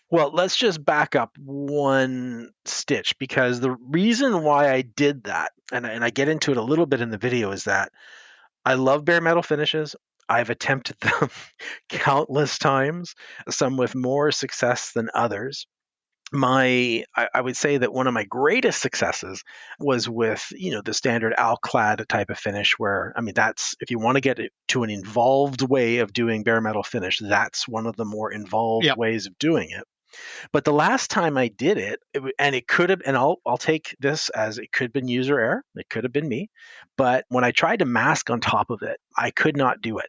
Well, let's just back up one stitch, because the reason why I did that, and I get into it a little bit in the video, is that I love bare metal finishes. I've attempted them countless times, some with more success than others. I would say that one of my greatest successes was with, the standard alclad type of finish, where, I mean, that's, if you want to get it to an involved way of doing bare metal finish, that's one of the more involved ways of doing it. But the last time I did it, and it could have, and I'll take this as it could have been user error. It could have been me. But when I tried to mask on top of it, I could not do it.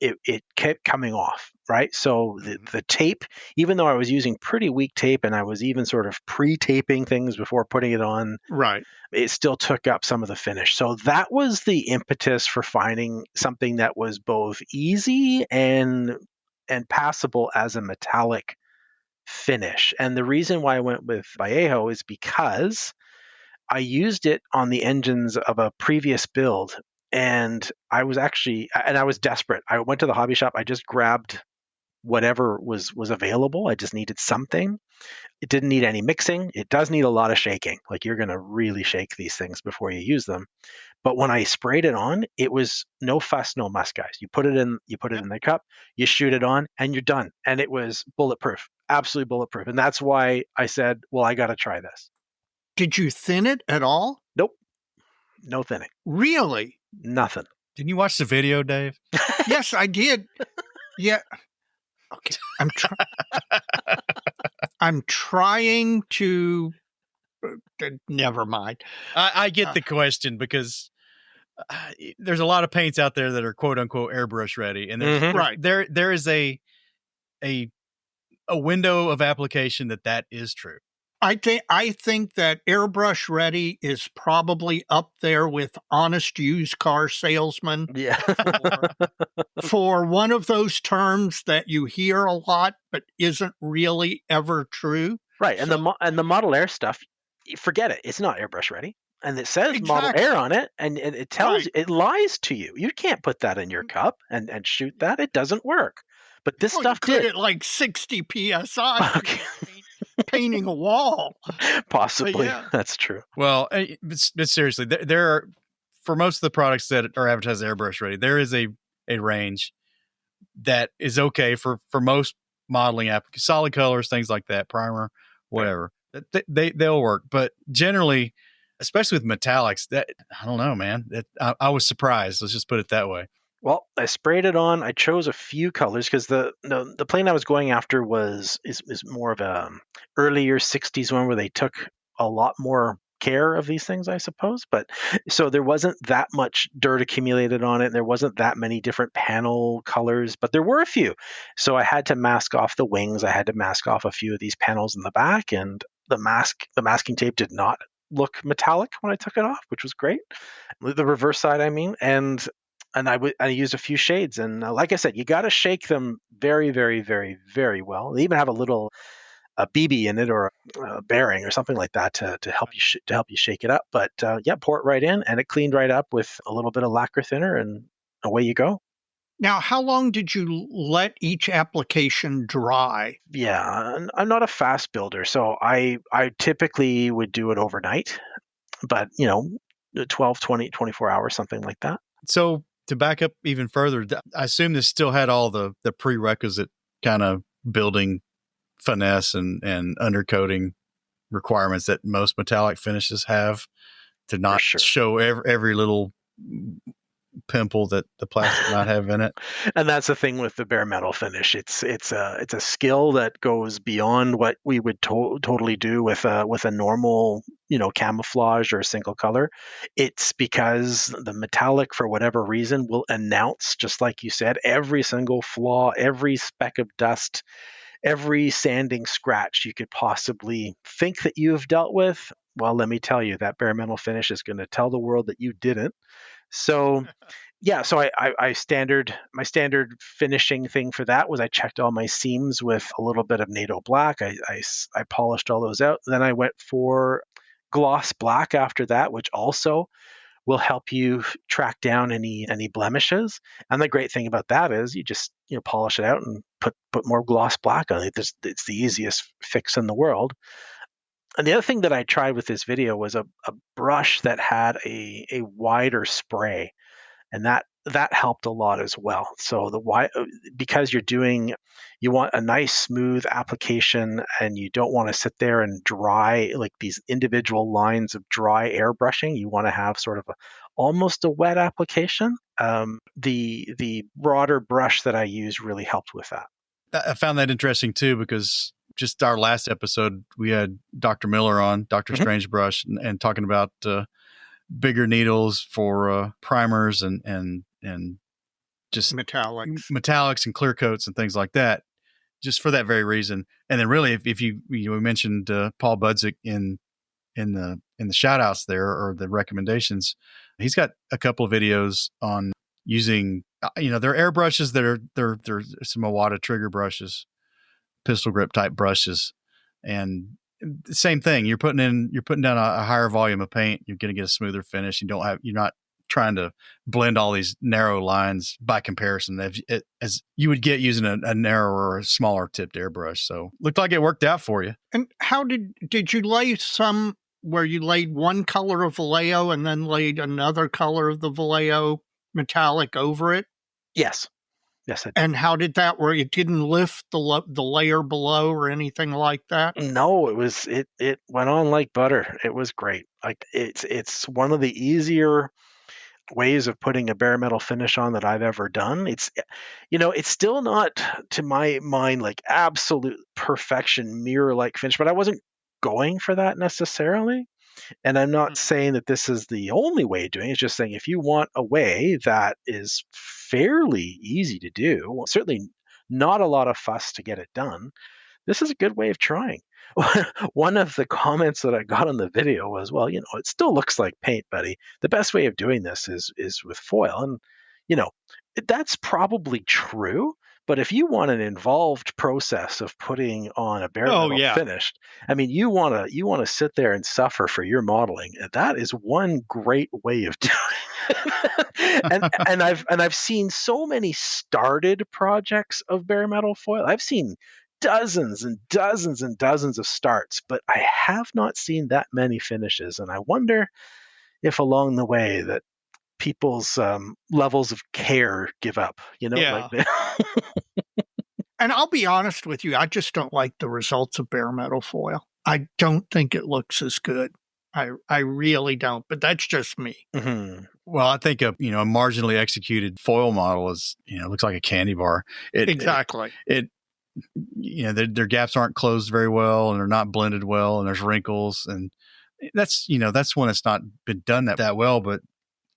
It kept coming off, right? So the tape, even though I was using pretty weak tape and I was even sort of pre-taping things before putting it on, right, it still took up some of the finish. So that was the impetus for finding something that was both easy and passable as a metallic finish. And the reason why I went with Vallejo is because I used it on the engines of a previous build, and I was desperate. I went to the hobby shop. I just grabbed whatever was available. I just needed something. It didn't need any mixing. It does need a lot of shaking. Like, you're going to really shake these things before you use them. But when I sprayed it on, it was no fuss, no muss, guys. You put it in the cup, you shoot it on, and you're done. And it was bulletproof, absolutely bulletproof. And that's why I said, well, I got to try this. Did you thin it at all? Nope. No thinning. Really? Nothing. Didn't you watch the video, Dave? Yes, I did. Yeah. Okay. I'm trying to. Never mind. I get the question, because there's a lot of paints out there that are quote unquote airbrush ready, and right. there is a a window of application that is true. I think that airbrush ready is probably up there with honest used car salesman Yeah. for one of those terms that you hear a lot but isn't really ever true. Right. And So- the Model Air stuff, forget it. It's not airbrush ready. And it says Model Exactly. Air on it, and it tells Right. it lies to you. You can't put that in your cup and shoot that. It doesn't work. But this Well, stuff you could did. at like 60 psi, Okay. painting a wall. Possibly. yeah. That's true. Well, but seriously, there are, for most of the products that are advertised airbrush ready, there is a range that is okay for most modeling applications, solid colors, things like that, primer, whatever. They'll work. But generally, especially with metallics, that I don't know, man. I was surprised. Let's just put it that way. Well, I sprayed it on. I chose a few colors because the plane I was going after is more of a earlier 60s one where they took a lot more care of these things, I suppose. But so there wasn't that much dirt accumulated on it. And there wasn't that many different panel colors, but there were a few. So I had to mask off the wings. I had to mask off a few of these panels in the back, and the masking tape did not look metallic when I took it off, which was great. The reverse side, I mean, and I used a few shades, and like I said, you got to shake them very, very, very, very well. They even have a little BB in it or a bearing or something like that to help you shake it up. But yeah, pour it right in, and it cleaned right up with a little bit of lacquer thinner, and away you go. Now, how long did you let each application dry? Yeah, I'm not a fast builder, so I typically would do it overnight, but 12, 20, 24 hours, something like that. So to back up even further, I assume this still had all the prerequisite kind of building finesse and undercoating requirements that most metallic finishes have to not show every little pimple that the plastic might have in it. And that's the thing with the bare metal finish. It's a skill that goes beyond what we would totally do with a normal camouflage or a single color. It's because the metallic, for whatever reason, will announce, just like you said, every single flaw, every speck of dust, every sanding scratch you could possibly think that you have dealt with. Well, let me tell you, that bare metal finish is going to tell the world that you didn't. So yeah, so my standard finishing thing for that was I checked all my seams with a little bit of NATO black. I polished all those out. Then I went for gloss black after that, which also will help you track down any blemishes. And the great thing about that is you just polish it out and put more gloss black on it. It's the easiest fix in the world. And the other thing that I tried with this video was a brush that had a wider spray, and that helped a lot as well. So because you want a nice smooth application, and you don't want to sit there and dry like these individual lines of dry airbrushing. You want to have sort of almost a wet application. The broader brush that I used really helped with that. I found that interesting too, because just our last episode, we had Dr. Miller on, Dr. Strangebrush, and talking about bigger needles for primers and just metallics and clear coats and things like that, just for that very reason. And then really, if you mentioned Paul Budzik in the shout outs there, or the recommendations, he's got a couple of videos on using they're airbrushes that are they're some Iwata trigger brushes, pistol grip type brushes, and the same thing. You're putting down a higher volume of paint. You're going to get a smoother finish. You're not trying to blend all these narrow lines by comparison as you would get using a narrower or smaller tipped airbrush. So looked like it worked out for you. And how did you lay some where you laid one color of Vallejo and then laid another color of the Vallejo metallic over it? Yes, I did. And how did that work? It didn't lift the layer below or anything like that? No, it went on like butter. It was great. Like it's one of the easier ways of putting a bare metal finish on that I've ever done. It's still not, to my mind, like absolute perfection, mirror like finish, but I wasn't going for that necessarily. And I'm not saying that this is the only way of doing it. It's just saying if you want a way that is fairly easy to do, certainly not a lot of fuss to get it done, this is a good way of trying. One of the comments that I got on the video was, well, it still looks like paint, buddy. The best way of doing this is with foil. And, that's probably true. But if you want an involved process of putting on a bare metal finish, I mean, you want to sit there and suffer for your modeling. And that is one great way of doing it. and I've seen so many started projects of bare metal foil. I've seen dozens and dozens and dozens of starts, but I have not seen that many finishes. And I wonder if along the way that people's levels of care give up, Yeah. And I'll be honest with you, I just don't like the results of bare metal foil. I don't think it looks as good. I really don't, but that's just me. Mm-hmm. Well, I think a marginally executed foil model is looks like a candy bar. Exactly. Their gaps aren't closed very well, and they're not blended well, and there's wrinkles, and that's when it's not been done that well. But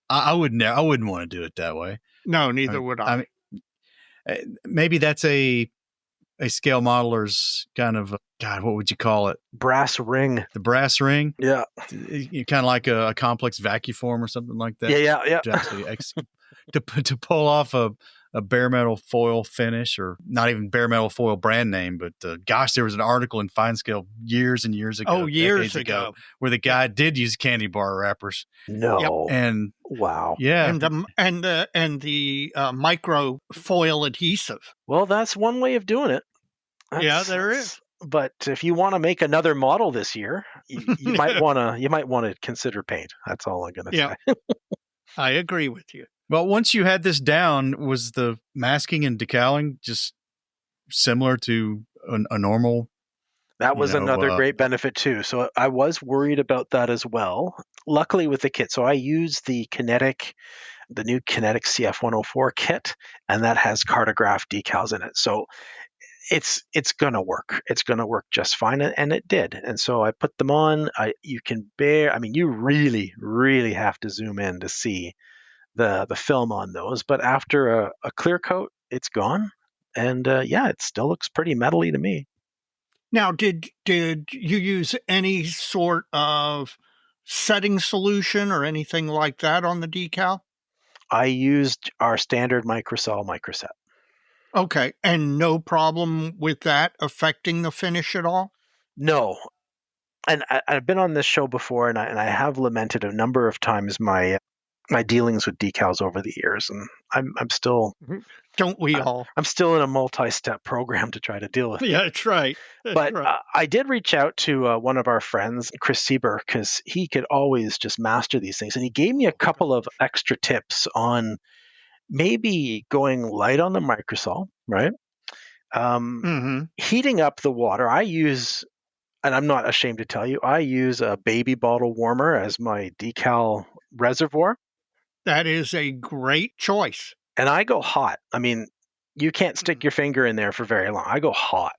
I wouldn't want to do it that way. No, neither would I. Maybe that's a scale modeler's kind of what would you call it? Brass ring. The brass ring. Yeah. You kind of like a complex vacuform or something like that. Yeah. To pull off a bare metal foil finish, or not even bare metal foil brand name, but gosh, there was an article in Fine Scale years and years ago. Years ago, where the guy did use candy bar wrappers. No. Yep. And wow. Yeah. And the micro foil adhesive. Well, that's one way of doing it. There is. But if you want to make another model this year, you might want to consider paint. That's all I'm going to say. I agree with you. Well, once you had this down, was the masking and decaling just similar to a normal? That was another great benefit too. So I was worried about that as well. Luckily with the kit, so I used the new Kinetic CF104 kit, and that has cartograph decals in it. So it's going to work. It's going to work just fine, and it did. And so I put them on. You really, really have to zoom in to see the film on those. But after a clear coat, it's gone. And it still looks pretty metally to me. Now, did you use any sort of setting solution or anything like that on the decal? I used our standard microcell microset. Okay, and no problem with that affecting the finish at all? No. And I've been on this show before, and I have lamented a number of times my dealings with decals over the years, and I'm still... Don't we all? I'm still in a multi-step program to try to deal with it. Yeah, that's right. I did reach out to one of our friends, Chris Sieber, because he could always just master these things. And he gave me a couple of extra tips on maybe going light on the microsol, right? Heating up the water. I use, and I'm not ashamed to tell you, I use a baby bottle warmer as my decal reservoir. That is a great choice. And I go hot. I mean, you can't stick your finger in there for very long. I go hot.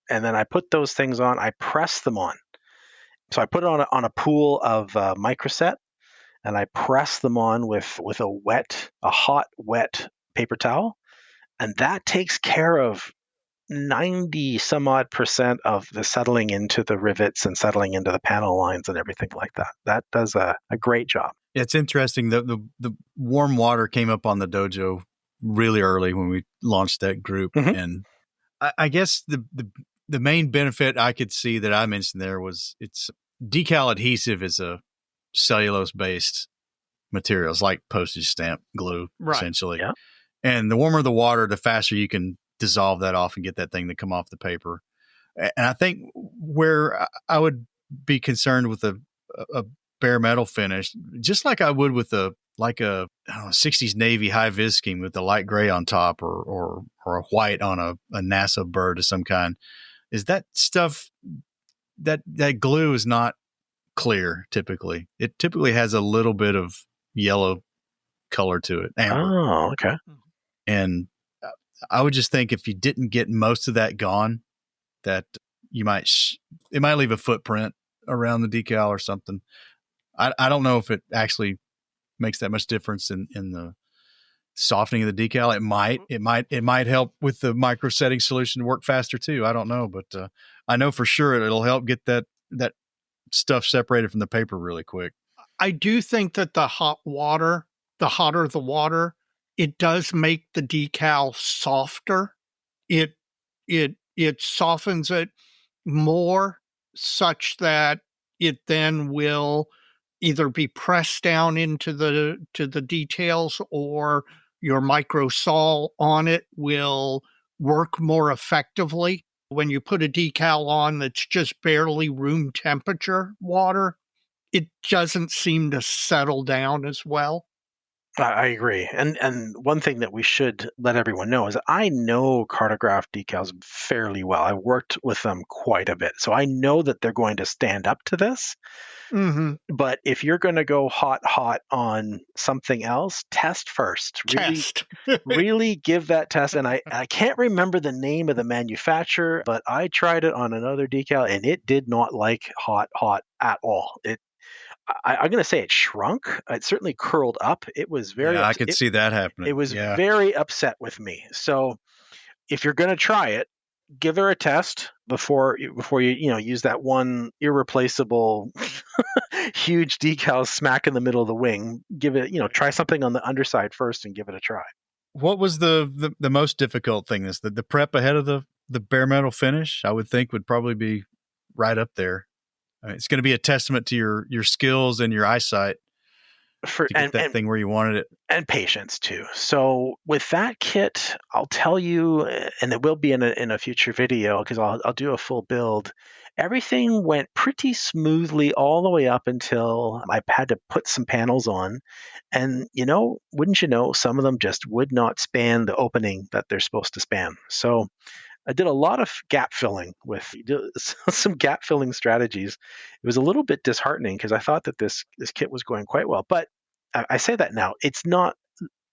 And then I put those things on. I press them on. So I put it on a pool of microset, and I press them on with a hot, wet paper towel. And that takes care of 90 some odd % of the settling into the rivets and settling into the panel lines and everything like that. That does a great job. It's interesting that the warm water came up on the dojo really early when we launched that group. Mm-hmm. And I guess the main benefit I could see that I mentioned there was it's decal adhesive is a cellulose based material. It's like postage stamp glue, essentially. Yeah. And the warmer the water, the faster you can dissolve that off and get that thing to come off the paper. And I think where I would be concerned with a bare metal finish, just like I would with a 60s Navy high vis scheme with the light gray on top or a white on a NASA bird of some kind, is that stuff that glue is not clear typically. It typically has a little bit of yellow color to it. Amber. Oh, okay. And I would just think if you didn't get most of that gone, that you might it might leave a footprint around the decal or something. I don't know if it actually makes that much difference in the softening of the decal. It might help with the micro setting solution to work faster too. I don't know, but I know for sure it'll help get that stuff separated from the paper really quick. I do think that the hotter the water, it does make the decal softer. It softens it more such that it then will either be pressed down into the details, or your micro sol on it will work more effectively. When you put a decal on that's just barely room temperature water, it doesn't seem to settle down as well. I agree. And one thing that we should let everyone know is I know cartograph decals fairly well. I worked with them quite a bit. So I know that they're going to stand up to this. Mm-hmm. But if you're going to go hot on something else, test first. Really give that test. And I can't remember the name of the manufacturer, but I tried it on another decal and it did not like hot at all. I'm going to say it shrunk. It certainly curled up. It was very. I could see that happening. It was very upset with me. So if you're going to try it, give her a test before you use that one irreplaceable huge decal smack in the middle of the wing. Give it, try something on the underside first and give it a try. What was the most difficult thing? The prep ahead of the bare metal finish, I would think, would probably be right up there. I mean, it's going to be a testament to your skills and your eyesight to get that thing where you wanted it. And patience too. So with that kit, I'll tell you, and it will be in a future video because I'll do a full build. Everything went pretty smoothly all the way up until I had to put some panels on. And, wouldn't you know, some of them just would not span the opening that they're supposed to span. So I did a lot of gap filling with some gap filling strategies. It was a little bit disheartening because I thought that this kit was going quite well. But I say that now. It's not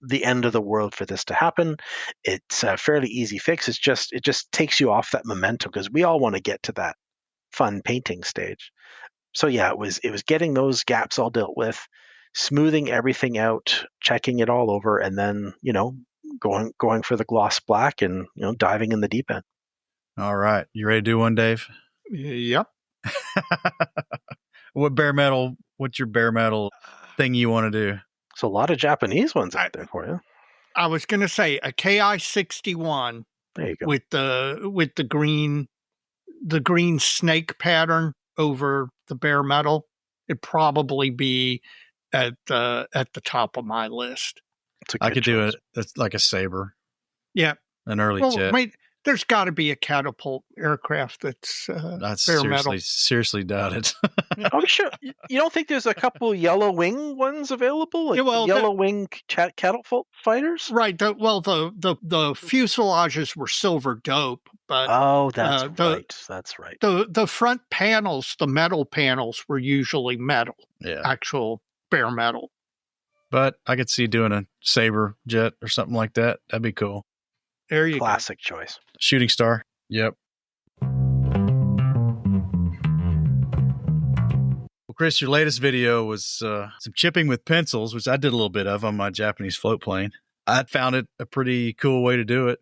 the end of the world for this to happen. It's a fairly easy fix. It just takes you off that momentum because we all want to get to that fun painting stage. So yeah, it was getting those gaps all dealt with, smoothing everything out, checking it all over, and then going for the gloss black and diving in the deep end. All right, you ready to do one, Dave? Yep. What's your bare metal thing you want to do? So a lot of Japanese ones out there for you. I was going to say a KI-61. There you go. With the green snake pattern over the bare metal. It'd probably be at the top of my list. I could do it. That's like a Sabre. Yeah. An early jet. Wait, there's got to be a catapult aircraft that's bare metal. Seriously doubt it. Oh, sure. You don't think there's a couple yellow wing ones available? Yellow wing catapult fighters? Right. The fuselages were silver dope, but that's right. That's right. The front panels, the metal panels, were usually metal. Yeah. Actual bare metal. But I could see doing a Sabre jet or something like that. That'd be cool. There you go. Classic choice. Shooting star. Yep. Well, Chris, your latest video was some chipping with pencils, which I did a little bit of on my Japanese float plane. I found it a pretty cool way to do it.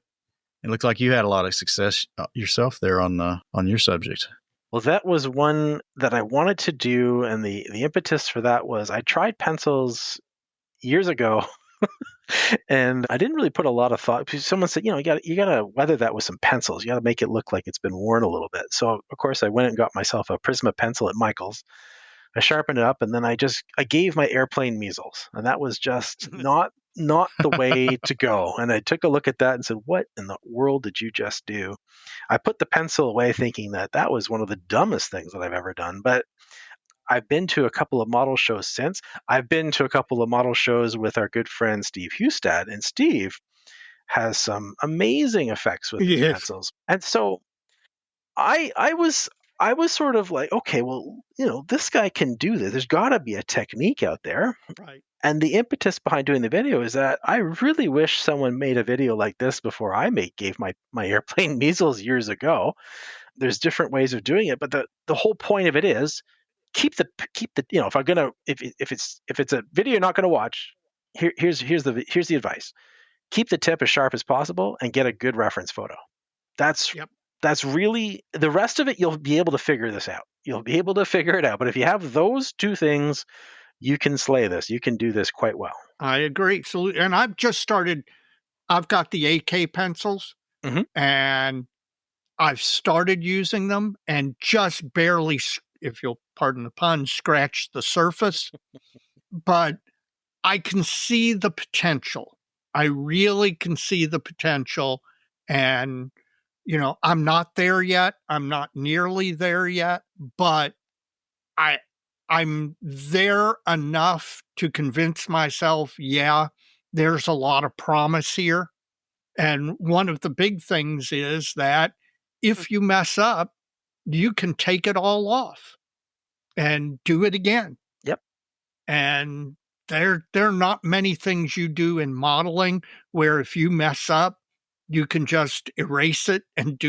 It looks like you had a lot of success yourself there on your subject. Well, that was one that I wanted to do, and the impetus for that was I tried pencils years ago. And I didn't really put a lot of thought because someone said, you gotta weather that with some pencils. You gotta make it look like it's been worn a little bit. So of course I went and got myself a Prisma pencil at Michael's. I sharpened it up and then I gave my airplane measles, and that was just not the way to go. And I took a look at that and said, what in the world did you just do? I put the pencil away thinking that was one of the dumbest things that I've ever done. But I've been to a couple of model shows since. I've been to a couple of model shows with our good friend Steve Hustad, and Steve has some amazing effects with these pencils. And so I was sort of like, okay, well, this guy can do this. There's got to be a technique out there. Right. And the impetus behind doing the video is that I really wish someone made a video like this before I gave my airplane measles years ago. There's different ways of doing it, but the whole point of it is keep the if it's a video you're not gonna watch, here's the advice. keep the tip as sharp as possible, and get a good reference photo. That's really, the rest of it, you'll be able to figure this out. You'll be able to figure it out. But if you have those two things, you can slay this. You can do this quite well. I agree. So, and I've got the AK pencils, and I've started using them and just barely, if you'll pardon the pun, scratched the surface. But I can see the potential. I really can see the potential. And, I'm not there yet. I'm not nearly there yet, but I'm there enough to convince myself, yeah, there's a lot of promise here. And one of the big things is that if you mess up, you can take it all off and do it again. Yep. And there are not many things you do in modeling where if you mess up, you can just erase it and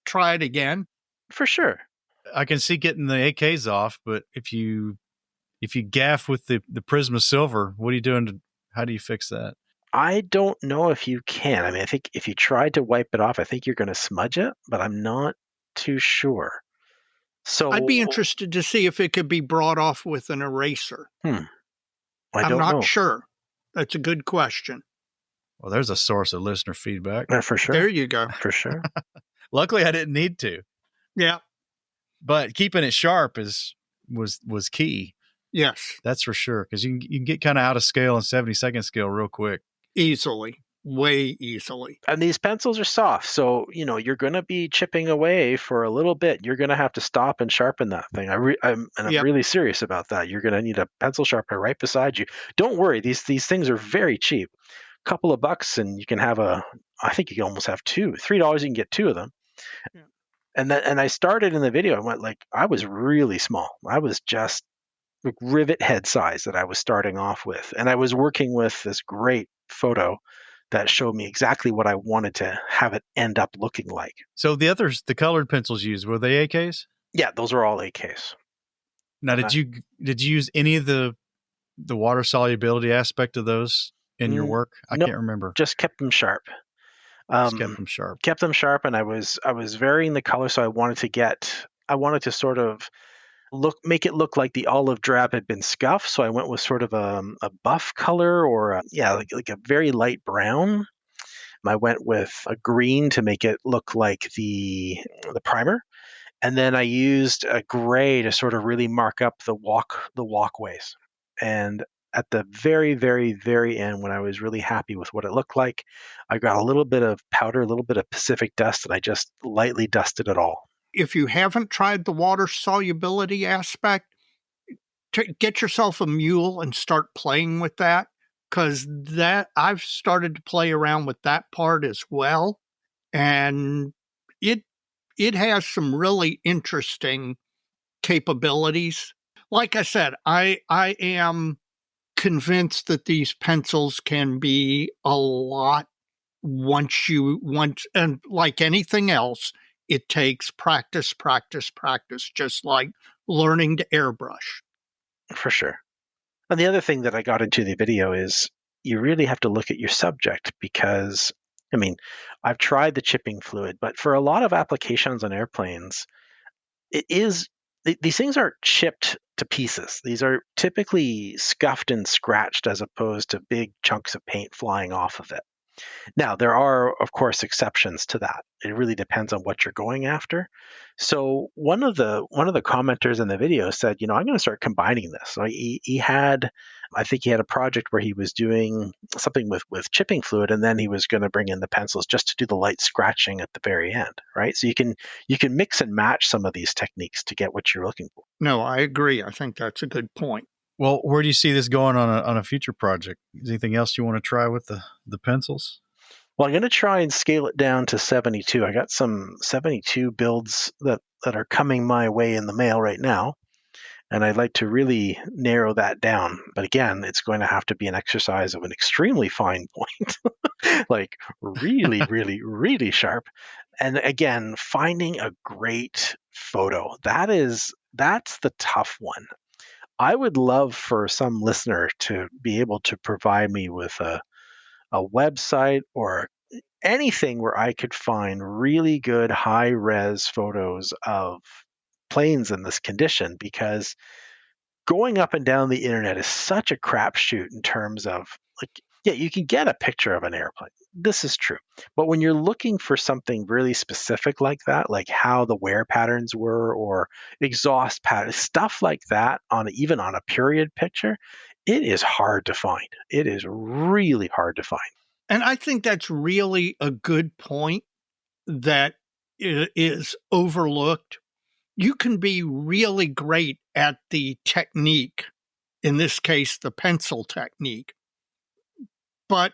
try it again. For sure. I can see getting the AKs off, but if you gaff with the Prisma Silver, what are you doing? How do you fix that? I don't know if you can. I mean, I think if you tried to wipe it off, I think you're going to smudge it, but I'm not too sure. So I'd be interested to see if it could be brought off with an eraser. I'm not sure. That's a good question. Well, there's a source of listener feedback. For sure. There you go. For sure. Luckily, I didn't need to. Yeah. But keeping it sharp was key. Yes. That's for sure. Because you can get kind of out of scale and 70-second scale real quick. Easily. Way easily. And these pencils are soft. So, you're going to be chipping away for a little bit. You're going to have to stop and sharpen that thing. I'm really serious about that. You're going to need a pencil sharpener right beside you. Don't worry. These things are very cheap. A couple of bucks and you can have I think you can almost have two. $3 you can get two of them. Yeah. And I started in the video, I went I was really small. I was just rivet head size that I was starting off with. And I was working with this great photo that showed me exactly what I wanted to have it end up looking like. So the colored pencils used, were they AKs? Yeah, those are all AKs. Now, did you use any of the water solubility aspect of those in your work? I can't remember. Just kept them sharp. Kept them sharp, and I was varying the color, so I wanted to sort of make it look like the olive drab had been scuffed. So I went with sort of a buff color, or like a very light brown. I went with a green to make it look like the primer, and then I used a gray to sort of really mark up the walkways. And at the very, very, very end, when I was really happy with what it looked like, I got a little bit of powder, a little bit of Pacific dust, and I just lightly dusted it all. If you haven't tried the water solubility aspect, get yourself a mule and start playing with that, because I've started to play around with that part as well, and it has some really interesting capabilities. Like I said, I am convinced that these pencils can be a lot once, and like anything else, it takes practice, just like learning to airbrush. For sure. And the other thing that I got into the video is you really have to look at your subject, because, I've tried the chipping fluid, but for a lot of applications on airplanes, these things are chipped to pieces. These are typically scuffed and scratched as opposed to big chunks of paint flying off of it. Now, there are, of course, exceptions to that. It really depends on what you're going after. So one of the commenters in the video said, I'm going to start combining this. So I think he had a project where he was doing something with chipping fluid, and then he was going to bring in the pencils just to do the light scratching at the very end, right? So you can mix and match some of these techniques to get what you're looking for. No, I agree. I think that's a good point. Well, where do you see this going on a future project? Is anything else you want to try with the pencils? Well, I'm going to try and scale it down to 72. I got some 72 builds that are coming my way in the mail right now, and I'd like to really narrow that down. But again, it's going to have to be an exercise of an extremely fine point, like really, really, really sharp. And again, finding a great photo, that's the tough one. I would love for some listener to be able to provide me with a a website or anything where I could find really good high-res photos of planes in this condition, because going up and down the internet is such a crapshoot in terms of, like, yeah, you can get a picture of an airplane. This is true. But when you're looking for something really specific like that, like how the wear patterns were or exhaust patterns, stuff like that, even on a period picture, it is hard to find. It is really hard to find. And I think that's really a good point that is overlooked. You can be really great at the technique, in this case, the pencil technique. But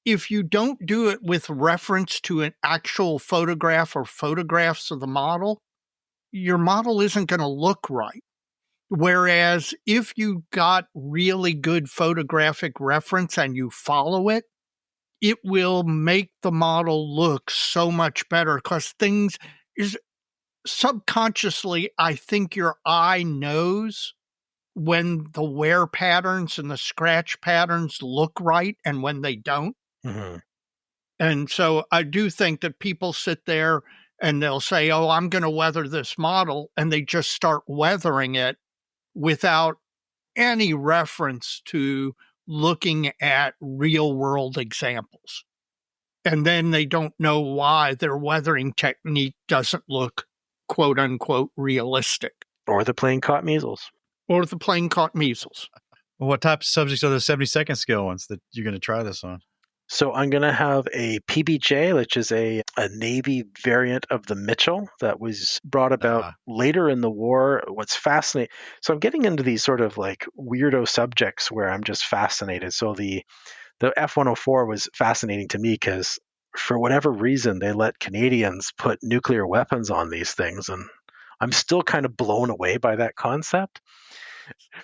if you don't do it with reference to an actual photograph or photographs of the model, your model isn't going to look right. Whereas if you got really good photographic reference and you follow it, it will make the model look so much better, because things is subconsciously, I think your eye knows when the wear patterns and the scratch patterns look right and when they don't. Mm-hmm. And so I do think that people sit there and they'll say, oh, I'm going to weather this model, and they just start weathering it without any reference to looking at real world examples. And then they don't know why their weathering technique doesn't look quote unquote realistic. Or the plane caught measles. Or the plane caught measles. Well, what type of subjects are the 72nd scale ones that you're going to try this on? So I'm going to have a PBJ, which is a Navy variant of the Mitchell that was brought about later in the war. What's fascinating, so I'm getting into these sort of like weirdo subjects where I'm just fascinated. So the F-104 was fascinating to me because for whatever reason, they let Canadians put nuclear weapons on these things. And I'm still kind of blown away by that concept.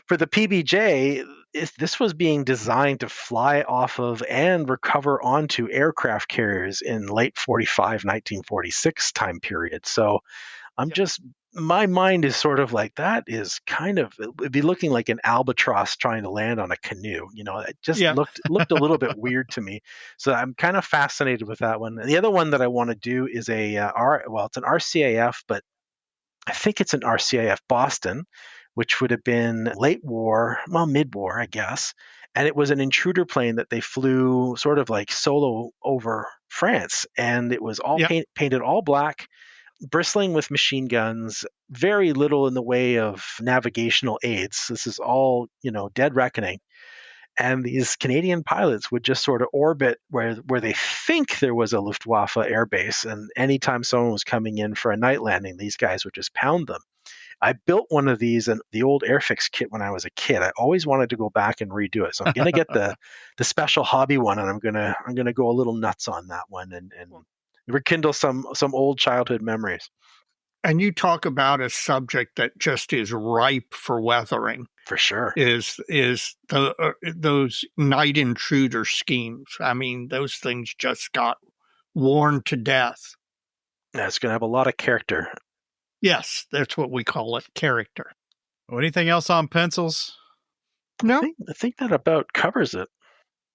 For the PBJ, this was being designed to fly off of and recover onto aircraft carriers in late 1946 time period. So I'm just, my mind is sort of like, that is kind of, it'd be looking like an albatross trying to land on a canoe. You know, it just looked a little bit weird to me. So I'm kind of fascinated with that one. And the other one that I want to do is it's an RCAF, but I think it's an RCAF Boston, which would have been late war, well, mid-war, I guess. And it was an intruder plane that they flew sort of like solo over France. And it was all painted all black, bristling with machine guns, very little in the way of navigational aids. This is all, dead reckoning. And these Canadian pilots would just sort of orbit where they think there was a Luftwaffe airbase. And anytime someone was coming in for a night landing, these guys would just pound them. I built one of these in the old Airfix kit when I was a kid. I always wanted to go back and redo it. So I'm going to get the special hobby one, and I'm going to go a little nuts on that one and rekindle some old childhood memories. And you talk about a subject that just is ripe for weathering. For sure. Is those night intruder schemes. I mean, those things just got worn to death. Yeah, it's going to have a lot of character. Yes, that's what we call it, character. Well, anything else on pencils? No. I think that about covers it.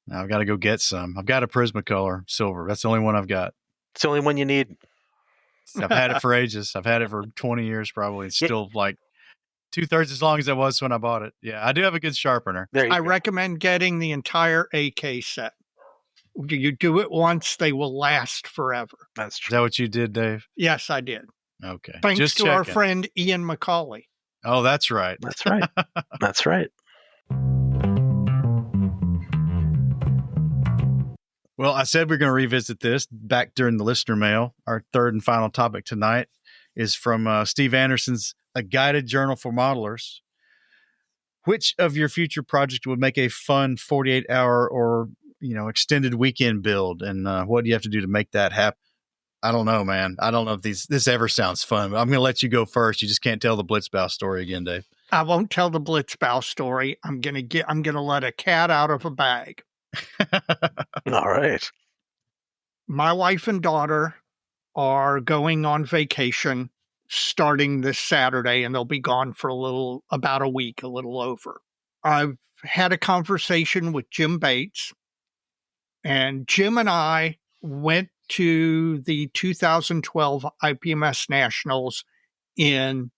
Now I've got to go get some. I've got a Prismacolor silver. That's the only one I've got. It's the only one you need. I've had it for ages. I've had it for 20 years probably. It's still like 2/3 as long as it was when I bought it. Yeah, I do have a good sharpener. I recommend getting the entire AK set. You do it once, they will last forever. That's true. Is that what you did, Dave? Yes, I did. Okay. Thanks Just to our friend Ian McCauley. Oh, that's right. That's right. That's right. Well, I said we're going to revisit this back during the listener mail. Our third and final topic tonight is from Steve Anderson's A Guided Journal for Modelers. Which of your future projects would make a fun 48-hour or extended weekend build, and what do you have to do to make that happen? I don't know, man. I don't know if this ever sounds fun, but I'm going to let you go first. You just can't tell the Blitzbow story again, Dave. I won't tell the Blitzbow story. I'm going to let a cat out of a bag. All right. My wife and daughter are going on vacation starting this Saturday, and they'll be gone for about a week, a little over. I've had a conversation with Jim Bates, And Jim and I went to the 2012 IPMS Nationals in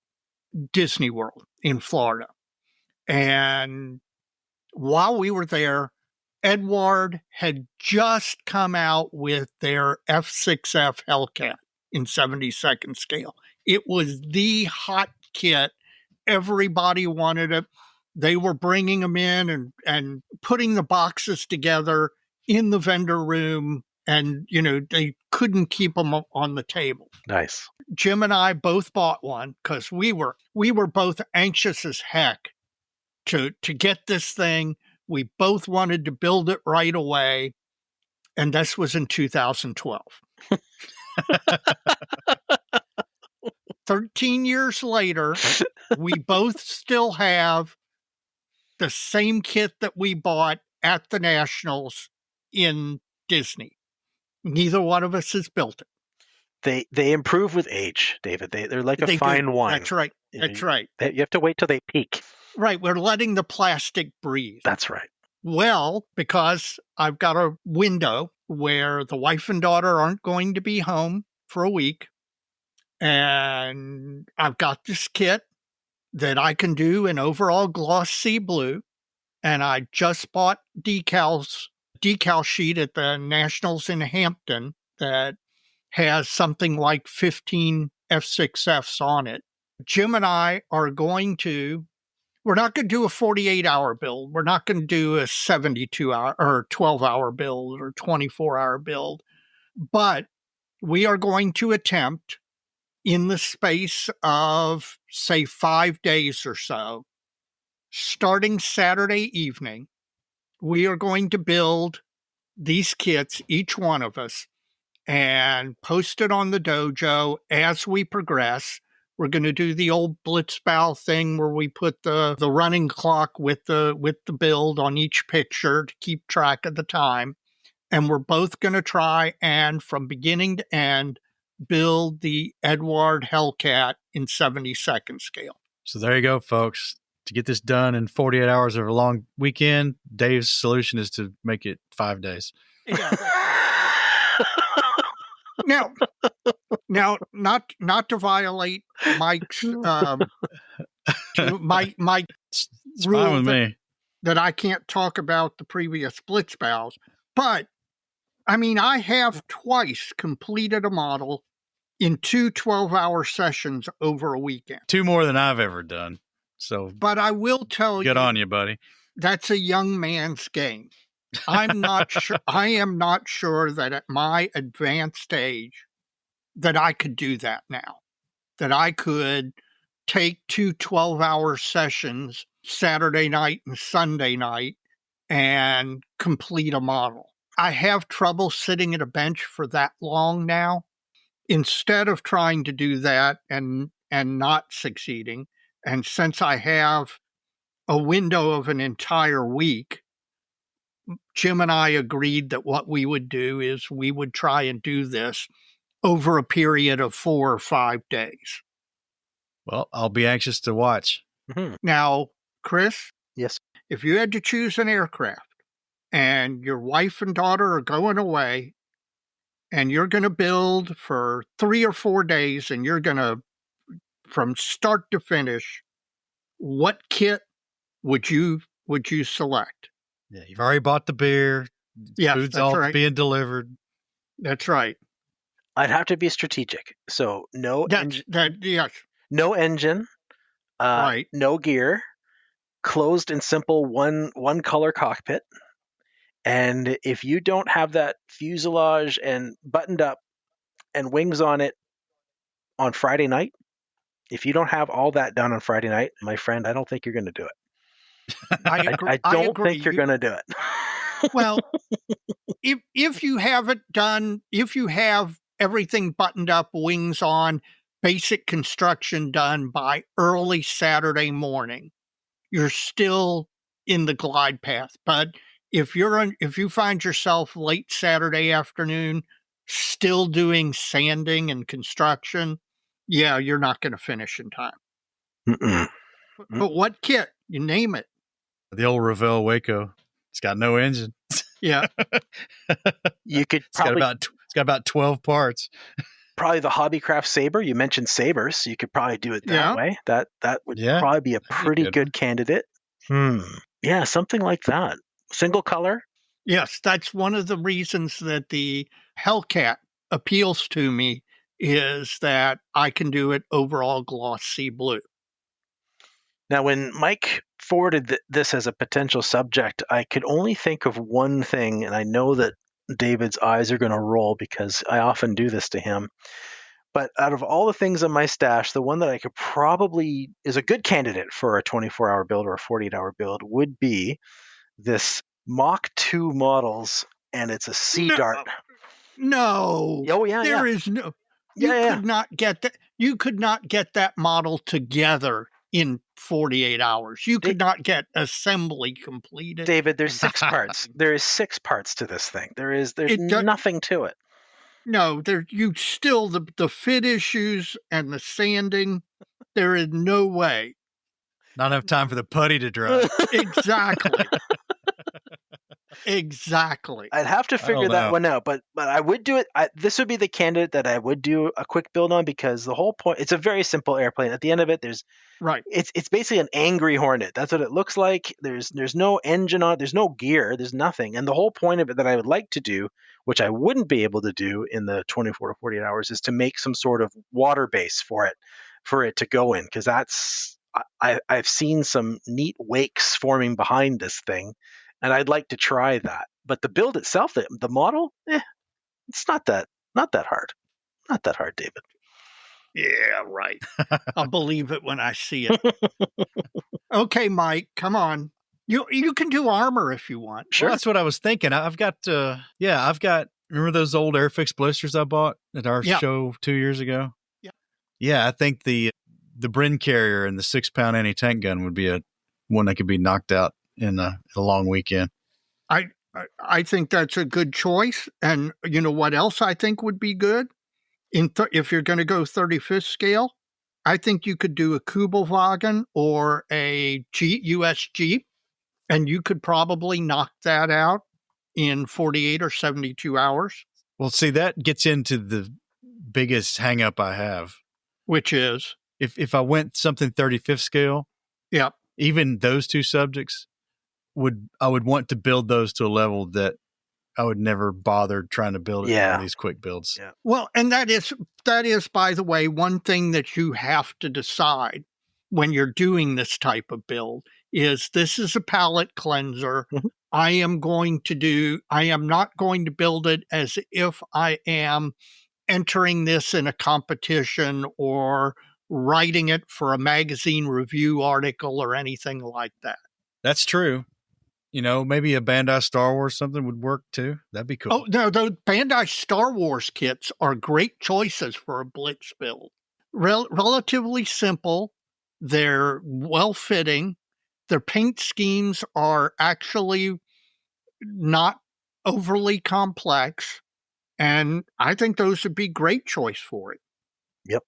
Disney World in Florida. And while we were there, Edward had just come out with their F6F Hellcat in 72nd scale. It was the hot kit. Everybody wanted it. They were bringing them in and putting the boxes together in the vendor room, and they couldn't keep them on the table. Nice. Jim and I both bought one because we were both anxious as heck to get this thing. We both wanted to build it right away, and this was in 2012. 13 years later, we both still have the same kit that we bought at the Nationals in Disney. Neither one of us has built it. They improve with age, David. They're like a fine wine. That's right. That's right. You have to wait till they peak. Right. We're letting the plastic breathe. That's right. Well, because I've got a window where the wife and daughter aren't going to be home for a week, and I've got this kit that I can do in overall gloss sea blue, and I just bought decal sheet at the Nationals in Hampton that has something like 15 F6Fs on it. Jim and I are we're not going to do a 48-hour build. We're not going to do a 72-hour or 12-hour build or 24-hour build. But we are going to attempt, in the space of, say, 5 days or so, starting Saturday evening, we are going to build these kits, each one of us, and post it on the dojo as we progress. We're going to do the old Blitzbow thing where we put the running clock with the build on each picture to keep track of the time. And we're both going to try and, from beginning to end, build the Edward Hellcat in 72nd scale. So there you go, folks. To get this done in 48 hours of a long weekend, Dave's solution is to make it 5 days. Yeah. Now, not to violate Mike's Mike It's rule fine with me. that I can't talk about the previous Blitzbows, but I mean, I have twice completed a model in 2 12-hour sessions over a weekend. 2 more than I've ever done. So, but I will tell you, good on you, buddy. That's a young man's game. I'm not sure. I am not sure that at my advanced age that I could do that now. That I could take 2 12-hour sessions Saturday night and Sunday night and complete a model. I have trouble sitting at a bench for that long now. Instead of trying to do that and not succeeding, and since I have a window of an entire week, Jim and I agreed that what we would do is we would try and do this over a period of 4 or 5 days. Well, I'll be anxious to watch. Mm-hmm. Now, Chris? Yes. If you had to choose an aircraft and your wife and daughter are going away and you're going to build for 3 or 4 days and you're going to, from start to finish, what kit would you select? Yeah, you've already bought the beer. Yeah, food's that's all right. being delivered. That's right. I'd have to be strategic. So no engine, right. No gear, closed and simple one color cockpit. And if you don't have that fuselage and buttoned up and wings on it on Friday night, if you don't have all that done on Friday night, my friend, I don't think you're going to do it. I don't think you're going to do it. Well, if you have it done, if you have everything buttoned up, wings on, basic construction done by early Saturday morning, you're still in the glide path. But if you find yourself late Saturday afternoon still doing sanding and construction, yeah, you're not going to finish in time. Mm-mm. But what kit? You name it. The old Revell Waco. It's got no engine. Yeah. You could It's got about 12 parts. probably the Hobbycraft saber. You mentioned sabers. You could probably do it that way. That would probably be a pretty good candidate. Yeah, something like that. Single color. Yes, that's one of the reasons that the Hellcat appeals to me, is that I can do it overall glossy blue. Now, when Mike forwarded this as a potential subject, I could only think of one thing, and I know that David's eyes are going to roll because I often do this to him. But out of all the things in my stash, the one that I could probably is a good candidate for a 24-hour build or a 48-hour build would be this Mach 2 models, and it's a Sea Dart. No. Oh yeah, there is no. You could not get that. You could not get that model together in 48 hours. You could not get assembly completed. David, there's 6 parts. There is 6 parts to this thing. There's nothing to it. No, you still the fit issues and the sanding. There is no way. Not enough time for the putty to dry. Exactly. Exactly. I'd have to figure that one out, but I would do it. This would be the candidate that I would do a quick build on, because the whole point, it's a very simple airplane. At the end of it, it's basically an angry Hornet. That's what it looks like. There's no engine on it. There's no gear. There's nothing. And the whole point of it that I would like to do, which I wouldn't be able to do in the 24 to 48 hours, is to make some sort of water base for it to go in, because I've seen some neat wakes forming behind this thing. And I'd like to try that. But the build itself, the model, it's not that hard. Not that hard, David. Yeah, right. I'll believe it when I see it. Okay, Mike, come on. You can do armor if you want. Sure. Well, that's what I was thinking. I've got remember those old Airfix blisters I bought at our show 2 years ago? Yeah. Yeah, I think the Brin carrier and the 6-pound anti-tank gun would be one that could be knocked out in a long weekend. I think that's a good choice. And you know what else I think would be good? If you're going to go 35th scale, I think you could do a Kubelwagen or a US Jeep, and you could probably knock that out in 48 or 72 hours. Well, see, that gets into the biggest hang up I have. Which is? If I went something 35th scale, even those two subjects, I would want to build those to a level that I would never bother trying to build it in these quick builds. Yeah. Well, and that is, by the way, one thing that you have to decide when you're doing this type of build is this is a palette cleanser. Mm-hmm. I am not going to build it as if I am entering this in a competition or writing it for a magazine review article or anything like that. That's true. Maybe a Bandai Star Wars something would work too. That'd be cool. Oh, no, those Bandai Star Wars kits are great choices for a blitz build. Relatively simple. They're well-fitting. Their paint schemes are actually not overly complex. And I think those would be great choice for it. Yep.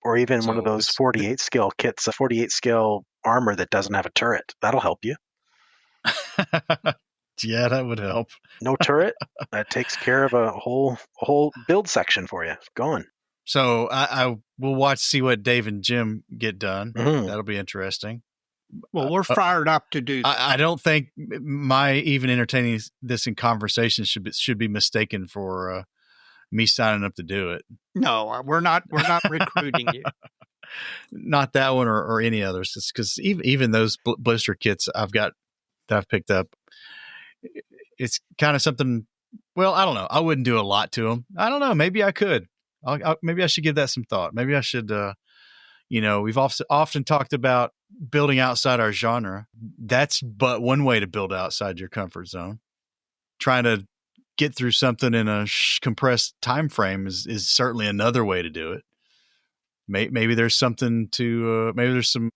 Or even one of those 48 scale kits, a 48 scale armor that doesn't have a turret. That'll help you. Yeah, that would help. No turret, that takes care of a whole build section for you. Gone. So I will see what Dave and Jim get done. Mm-hmm. That'll be interesting. Well, we're fired up to do that. I don't think my even entertaining this in conversation should be mistaken for me signing up to do it. No, we're not recruiting you. Not that one or any others. It's because even those blister kits I've got that I've picked up, it's kind of something. Well, I don't know. I wouldn't do a lot to them. I don't know. Maybe I could. Maybe I should give that some thought. Maybe I should. We've often talked about building outside our genre. That's but one way to build outside your comfort zone. Trying to get through something in a compressed time frame is certainly another way to do it. Maybe there's something to. Maybe there's some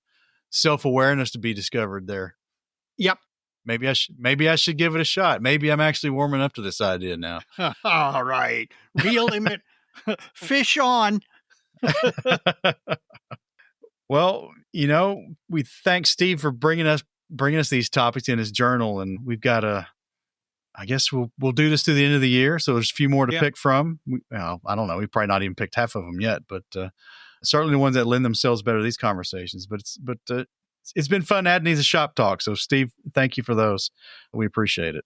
self-awareness to be discovered there. Yep. Maybe I should give it a shot. Maybe I'm actually warming up to this idea now. All right. Reel him in. Fish on. Well, we thank Steve for bringing us these topics in his journal, and we've got I guess we'll do this to the end of the year. So there's a few more to Yeah. pick from. I don't know. We've probably not even picked half of them yet, but certainly the ones that lend themselves better to these conversations. But it's been fun adding these to Shop Talk. So Steve, thank you for those. We appreciate it.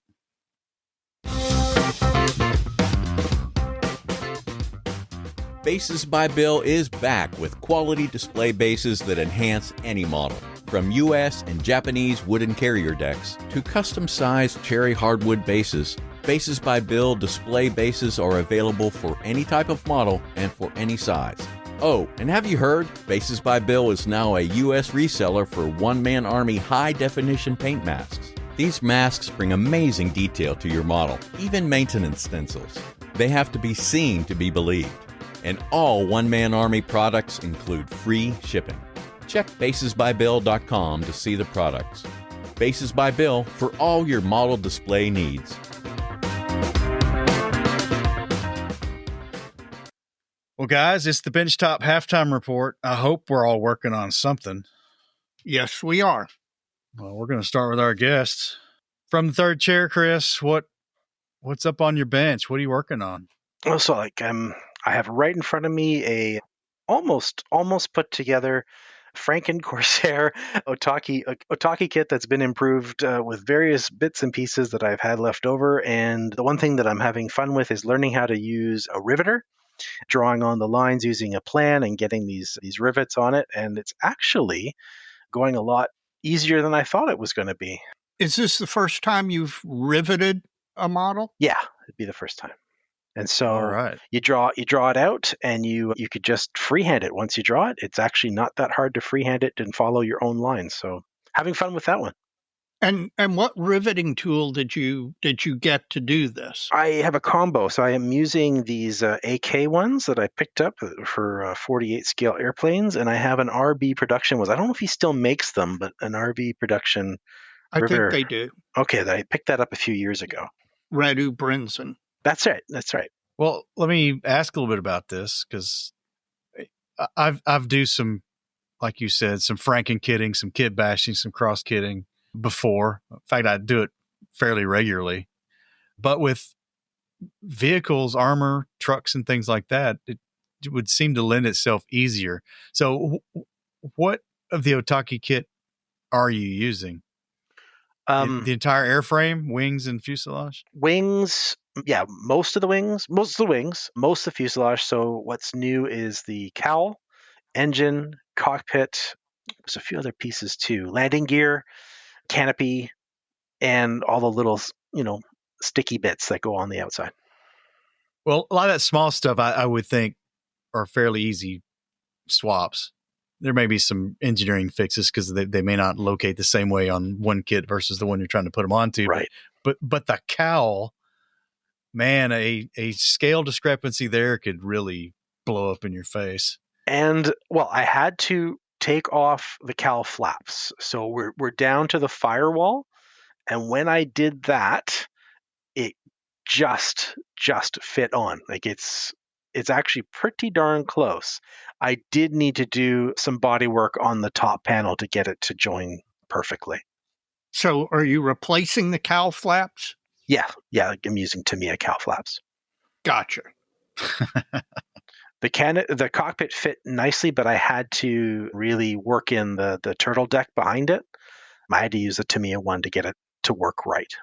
Bases by Bill is back with quality display bases that enhance any model. From U.S. and Japanese wooden carrier decks to custom-sized cherry hardwood bases, Bases by Bill display bases are available for any type of model and for any size. Oh, and have you heard? Bases by Bill is now a U.S. reseller for one-man army high-definition paint masks. These masks bring amazing detail to your model, even maintenance stencils. They have to be seen to be believed. And all one-man army products include free shipping. Check basesbybill.com to see the products. Bases by Bill for all your model display needs. Well, guys, it's the Benchtop Halftime Report. I hope we're all working on something. Yes, we are. Well, we're going to start with our guests. From the third chair, Chris, what's up on your bench? What are you working on? Well, so I have right in front of me a almost put together Franken Corsair Otaki kit that's been improved with various bits and pieces that I've had left over. And the one thing that I'm having fun with is learning how to use a riveter, drawing on the lines using a plan and getting these rivets on it. And it's actually going a lot easier than I thought it was going to be. Is this the first time you've riveted a model? Yeah, it'd be the first time. And so All right. you draw it out, and you could just freehand it. Once you draw it, it's actually not that hard to freehand it and follow your own lines. So having fun with that one. And what riveting tool did you get to do this? I have a combo. So I am using these AK ones that I picked up for 48 scale airplanes, and I have an RB production ones. I don't know if he still makes them, but an RB production riveter. I think they do. Okay, I picked that up a few years ago. Radu Brinson. That's right. Well, let me ask a little bit about this because I've do some, like you said, some Franken kitting, some kit bashing, some cross kitting before. In fact, I do it fairly regularly. But with vehicles, armor, trucks, and things like that, it would seem to lend itself easier. So what of the Otaki kit are you using? The entire airframe, wings, and fuselage? Wings, yeah, most of the wings, most of the fuselage. So what's new is the cowl, engine, cockpit. There's a few other pieces too. Landing gear, canopy, and all the little, sticky bits that go on the outside. Well, a lot of that small stuff I would think are fairly easy swaps. There may be some engineering fixes because they may not locate the same way on one kit versus the one you're trying to put them onto. Right. But the cowl, man, a scale discrepancy there could really blow up in your face. And well, I had to take off the cowl flaps, so we're down to the firewall. And when I did that, it just fit on. Like it's actually pretty darn close. I did need to do some body work on the top panel to get it to join perfectly. So are you replacing the cowl flaps? Yeah, I'm using Tamiya cowl flaps. Gotcha. The cockpit fit nicely, but I had to really work in the turtle deck behind it. I had to use the Tamiya one to get it to work right.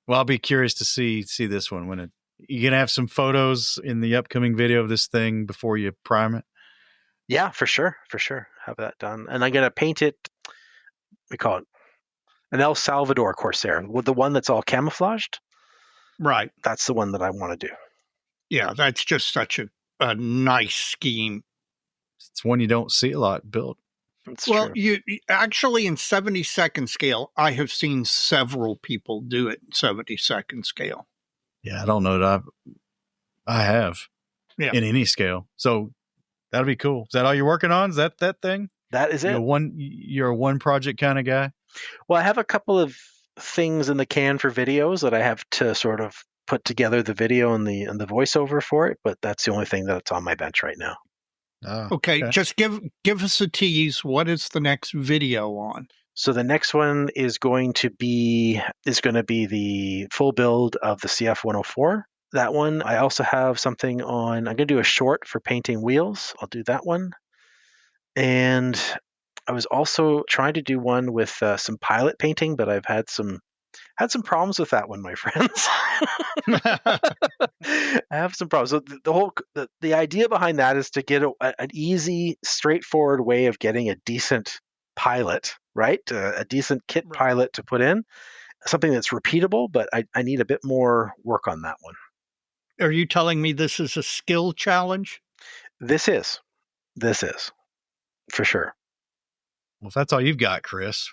Well, I'll be curious to see this one when you gonna have some photos in the upcoming video of this thing before you prime it. Yeah, for sure. Have that done. And I'm going to paint it, we call it an El Salvador Corsair, with the one that's all camouflaged. Right. That's the one that I want to do. Yeah, that's just such a nice scheme. It's one you don't see a lot built. It's well, true. you actually in 72nd scale, I have seen several people do it in 72nd scale. Yeah, I don't know that I have in any scale. So that'll be cool. Is that all you're working on? Is that thing? That is it. You're a one project kind of guy? Well, I have a couple of things in the can for videos that I have to sort of put together the video and the voiceover for it, but that's the only thing that's on my bench right now. Okay, just give us a tease. What is the next video on? So the next one is going to be the full build of the CF-104. That one, I also have something on. I'm going to do a short for painting wheels. I'll do that one. And I was also trying to do one with some pilot painting, but I've had some problems with that one, my friends. I have some problems. So the idea behind that is to get an easy, straightforward way of getting a decent pilot, right? A decent kit pilot to put in, something that's repeatable, but I need a bit more work on that one. Are you telling me this is a skill challenge? This is for sure. Well, if that's all you've got, Chris,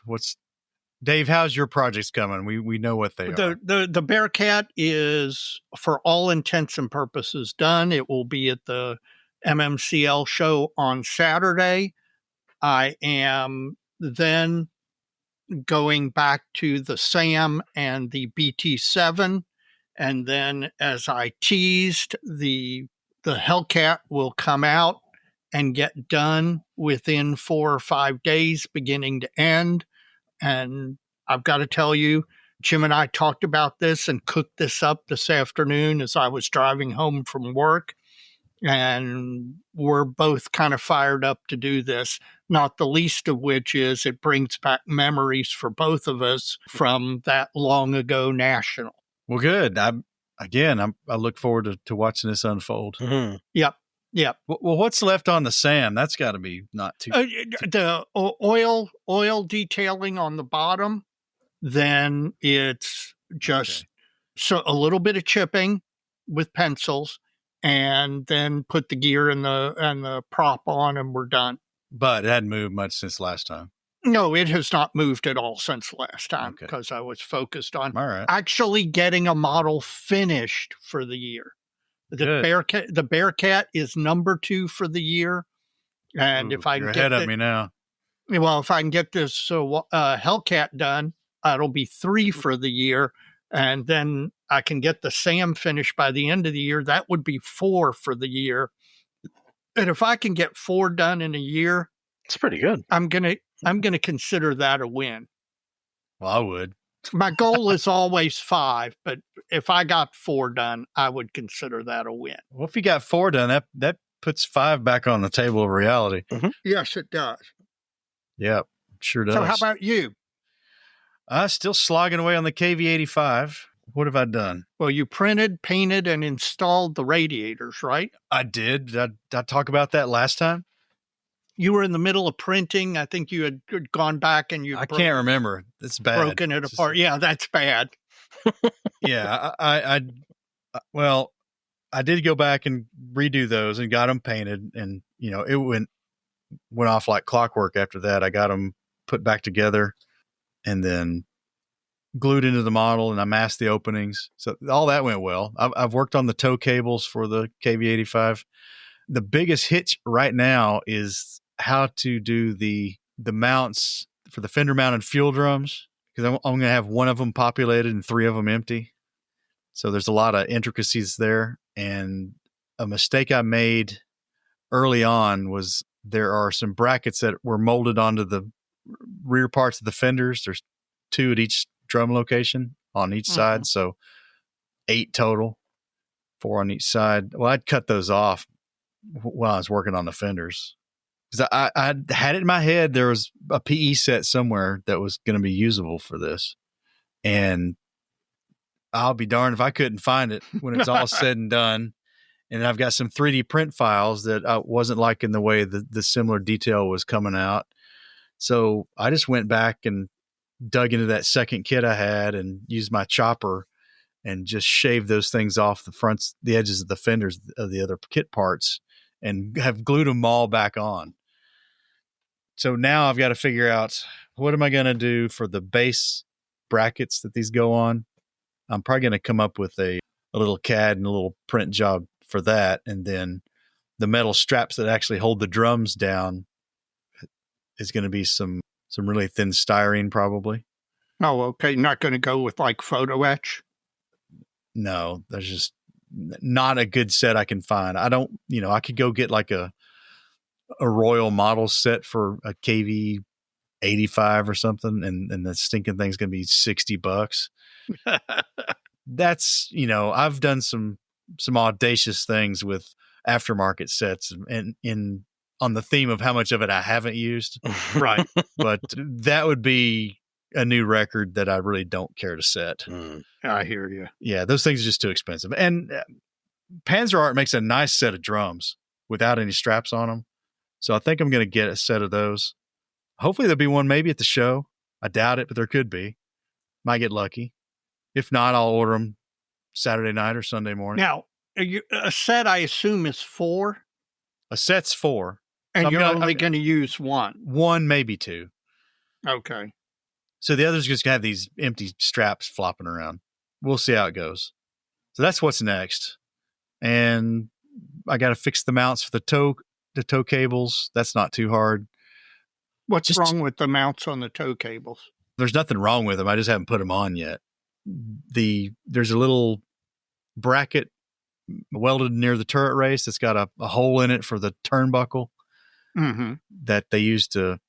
Dave, how's your projects coming? We know what they are. The Bearcat is, for all intents and purposes, done. It will be at the MMCL show on Saturday. I am then going back to the SAM and the BT7. And then, as I teased, the Hellcat will come out and get done within 4 or 5 days, beginning to end. And I've got to tell you, Jim and I talked about this and cooked this up this afternoon as I was driving home from work. And we're both kind of fired up to do this, not the least of which is it brings back memories for both of us from that long ago national. Well, good. I look forward to watching this unfold. Mm-hmm. Yep. Well, what's left on the SAM? That's got to be not too. The oil detailing on the bottom. Then it's just so a little bit of chipping with pencils, and then put the gear and the prop on, and we're done. But it hadn't moved much since last time. No, it has not moved at all since last time because I was focused on actually getting a model finished for the year. The Bearcat is number 2 for the year, and if I can you're ahead of me now. Well, if I can get this Hellcat done, it'll be 3 for the year, and then I can get the SAM finished by the end of the year. That would be 4 for the year. And if I can get 4 done in a year, it's pretty good. I'm gonna consider that a win. Well, I would. My goal is always 5, but if I got 4 done, I would consider that a win. Well, if you got 4 done, that puts 5 back on the table of reality. Mm-hmm. Yes, it does. Yeah, sure does. So how about you? Still slogging away on the KV-85. What have I done? Well, you printed, painted, and installed the radiators, right? I did. Did I talk about that last time? You were in the middle of printing. I think you had gone back and I can't remember. It's bad. Broken it apart. Yeah, that's bad. Yeah, I did go back and redo those and got them painted, and it went off like clockwork after that. I got them put back together and then glued into the model, and I masked the openings. So all that went well. I've worked on the tow cables for the KV-85. The biggest hitch right now is how to do the mounts for the fender mounted fuel drums, because I'm going to have one of them populated and 3 of them empty. So there's a lot of intricacies there. And a mistake I made early on was there are some brackets that were molded onto the rear parts of the fenders. There's 2 at each drum location on each side. So 8 total, 4 on each side. Well, I'd cut those off while I was working on the fenders, because I had it in my head there was a PE set somewhere that was going to be usable for this, and I'll be darned if I couldn't find it when it's all said and done. And I've got some 3D print files that I wasn't liking the way the similar detail was coming out. So I just went back and dug into that second kit I had and used my chopper and just shaved those things off the edges of the fenders of the other kit parts, and have glued them all back on. So now I've got to figure out, what am I going to do for the base brackets that these go on? I'm probably going to come up with a little CAD and a little print job for that. And then the metal straps that actually hold the drums down is going to be some really thin styrene probably. Oh, okay. Not going to go with like photo etch? No, there's just not a good set I can find. I don't, I could go get like a a Royal model set for a KV 85 or something, and the stinking thing's going to be $60. That's, I've done some audacious things with aftermarket sets and on the theme of how much of it I haven't used. Right. But that would be a new record that I really don't care to set. I hear you. Yeah, those things are just too expensive. And Panzer Art makes a nice set of drums without any straps on them. So I think I'm going to get a set of those. Hopefully there'll be one maybe at the show. I doubt it, but there could be. Might get lucky. If not, I'll order them Saturday night or Sunday morning. Now, a set, I assume, is 4? A set's 4. And So you're only going to use 1? 1, maybe 2. Okay. So the other's just going to have these empty straps flopping around. We'll see how it goes. So that's what's next. And I got to fix the mounts for the tow cables. That's not too hard. What's wrong with the mounts on the tow cables? There's nothing wrong with them. I just haven't put them on yet. There's a little bracket welded near the turret race that's got a hole in it for the turnbuckle that they use to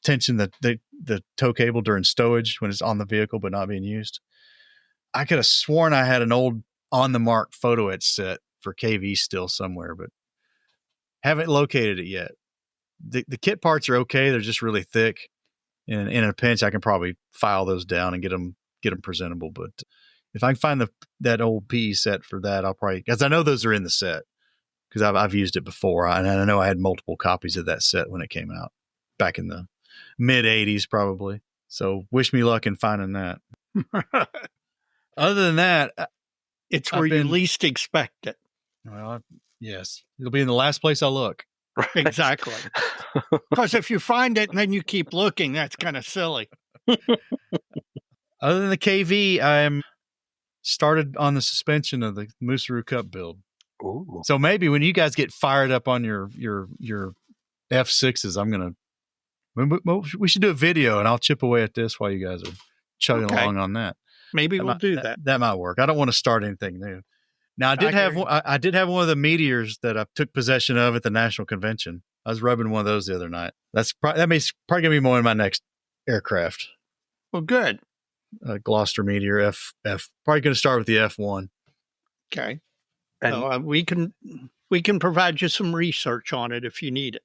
tension the tow cable during stowage when it's on the vehicle but not being used. I could have sworn I had an old on the mark photo etch set for KV still somewhere, but haven't located it yet. The kit parts are okay. They're just really thick. And in a pinch, I can probably file those down and get them presentable. But if I can find that old PE set for that, I'll probably, because I know those are in the set because I've used it before. And I know I had multiple copies of that set when it came out back in the mid 80s, probably. So wish me luck in finding that. Other than that, it's where you least expect it. Well, yes, it'll be in the last place I look. Right. Exactly. Because if you find it and then you keep looking, that's kind of silly. Other than the KV, I'm started on the suspension of the Musaru Cup build. Ooh. So maybe when you guys get fired up on your F6s, we should do a video and I'll chip away at this while you guys are chugging along on that. Maybe we'll do that. That might work. I don't want to start anything new. Now, I did have one of the Meteors that I took possession of at the National Convention. I was rubbing one of those the other night. That may probably going to be more in my next aircraft. Well, good. Gloucester Meteor F. Probably going to start with the F1. Okay. And so, we can provide you some research on it if you need it.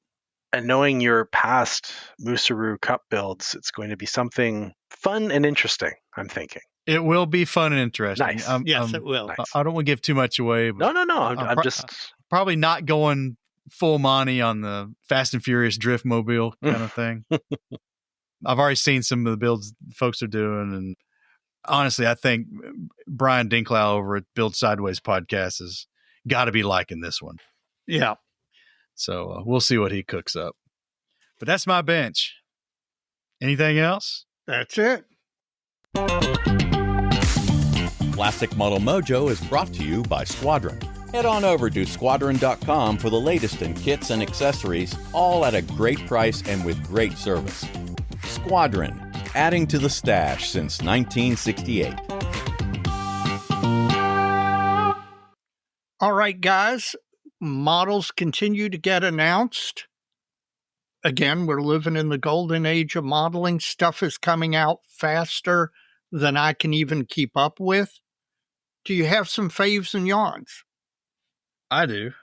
And knowing your past Musaru Cup builds, it's going to be something fun and interesting, I'm thinking. It will be fun and interesting. Nice. Yes, it will. Nice. I don't want to give too much away. But No. I'm just probably not going full Monty on the Fast and Furious Drift Mobile kind of thing. I've already seen some of the builds folks are doing, and honestly, I think Brian Dinklau over at Build Sideways podcast has got to be liking this one. Yeah. So we'll see what he cooks up. But that's my bench. Anything else? That's it. Plastic Model Mojo is brought to you by Squadron. Head on over to squadron.com for the latest in kits and accessories, all at a great price and with great service. Squadron, adding to the stash since 1968. All right, guys. Models continue to get announced. Again, we're living in the golden age of modeling. Stuff is coming out faster than I can even keep up with. Do you have some faves and yawns? I do.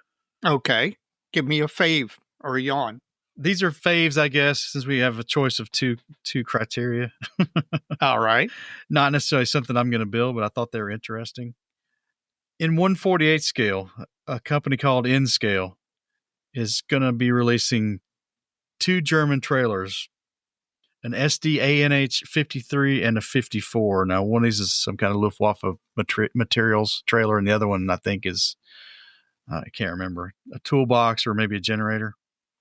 Okay. Give me a fave or a yawn. These are faves, I guess, since we have a choice of two criteria. All right. Not necessarily something I'm going to build, but I thought they were interesting. In 1/48 scale, a company called InScale is going to be releasing 2 German trailers, an SD-ANH 53 and a 54. Now, one of these is some kind of Luftwaffe materials trailer, and the other one, I think, is, I can't remember, a toolbox or maybe a generator.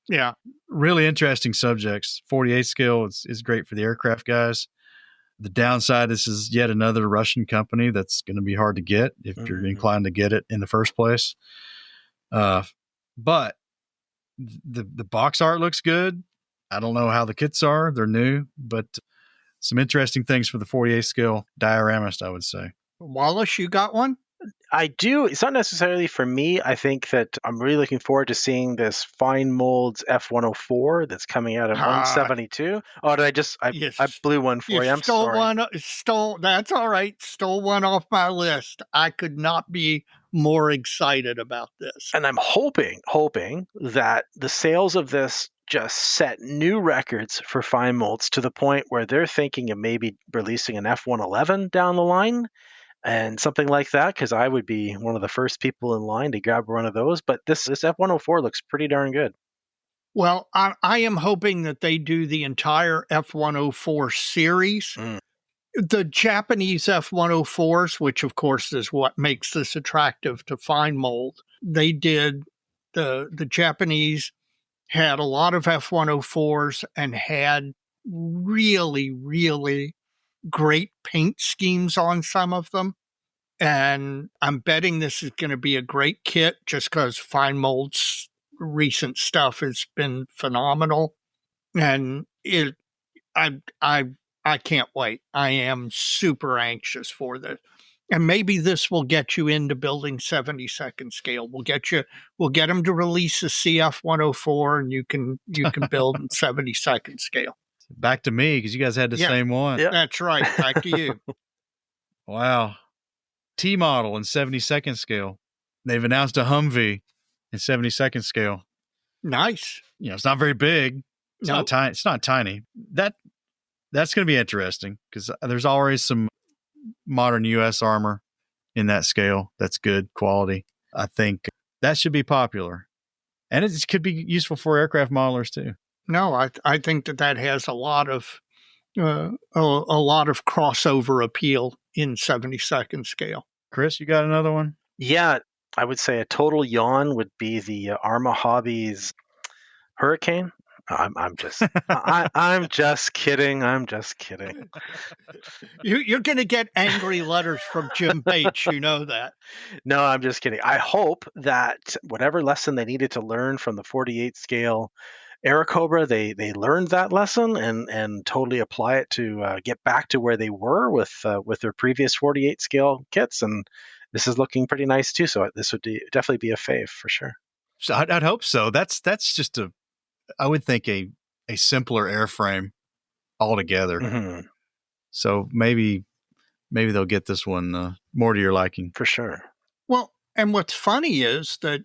Yeah. Really interesting subjects. 48 scale is great for the aircraft guys. The downside, this is yet another Russian company that's going to be hard to get if you're inclined to get it in the first place. But the box art looks good. I don't know how the kits are. They're new, but some interesting things for the 48 scale dioramist, I would say. Wallace, you got one? I do. It's not necessarily for me. I think that I'm really looking forward to seeing this fine molds F104 that's coming out at 172. Oh, did I blew one for you. I'm sorry. That's all right. Stole one off my list. I could not be more excited about this. And I'm hoping that the sales of this just set new records for fine molds to the point where they're thinking of maybe releasing an F111 down the line and something like that, because I would be one of the first people in line to grab one of those. But this F104 looks pretty darn good. Well, I am hoping that they do the entire F104 series. The Japanese F104s, which of course is what makes this attractive to fine mold, they did, the Japanese had a lot of F104s and had really, really great paint schemes on some of them. And I'm betting this is going to be a great kit just because fine mold's recent stuff has been phenomenal. And I can't wait. I am super anxious for this. And maybe this will get you into building 72nd scale. We'll get them to release a CF 104 and you can build in 72nd scale. Back to me, because you guys had the same one. Yep. That's right. Back to you. Wow. T model in 72nd scale. They've announced a Humvee in 72nd scale. Nice. It's not very big. It's not tiny. It's not tiny. That's going to be interesting because there's always some modern U.S. armor in that scale. That's good quality. I think that should be popular, and it could be useful for aircraft modelers too. No, I think that has a lot of crossover appeal in 72nd scale. Chris, you got another one? Yeah, I would say a total yawn would be the Arma Hobbies Hurricane. I'm just I'm just kidding. I'm just kidding. You're going to get angry letters from Jim Bates. You know that. No, I'm just kidding. I hope that whatever lesson they needed to learn from the 48 scale Airacobra, they learned that lesson and totally apply it to get back to where they were with their previous 48 scale kits. And this is looking pretty nice too. So this would definitely be a fave for sure. So I'd hope so. That's just I would think a simpler airframe altogether. Mm-hmm. So maybe they'll get this one more to your liking. For sure. Well, and what's funny is that,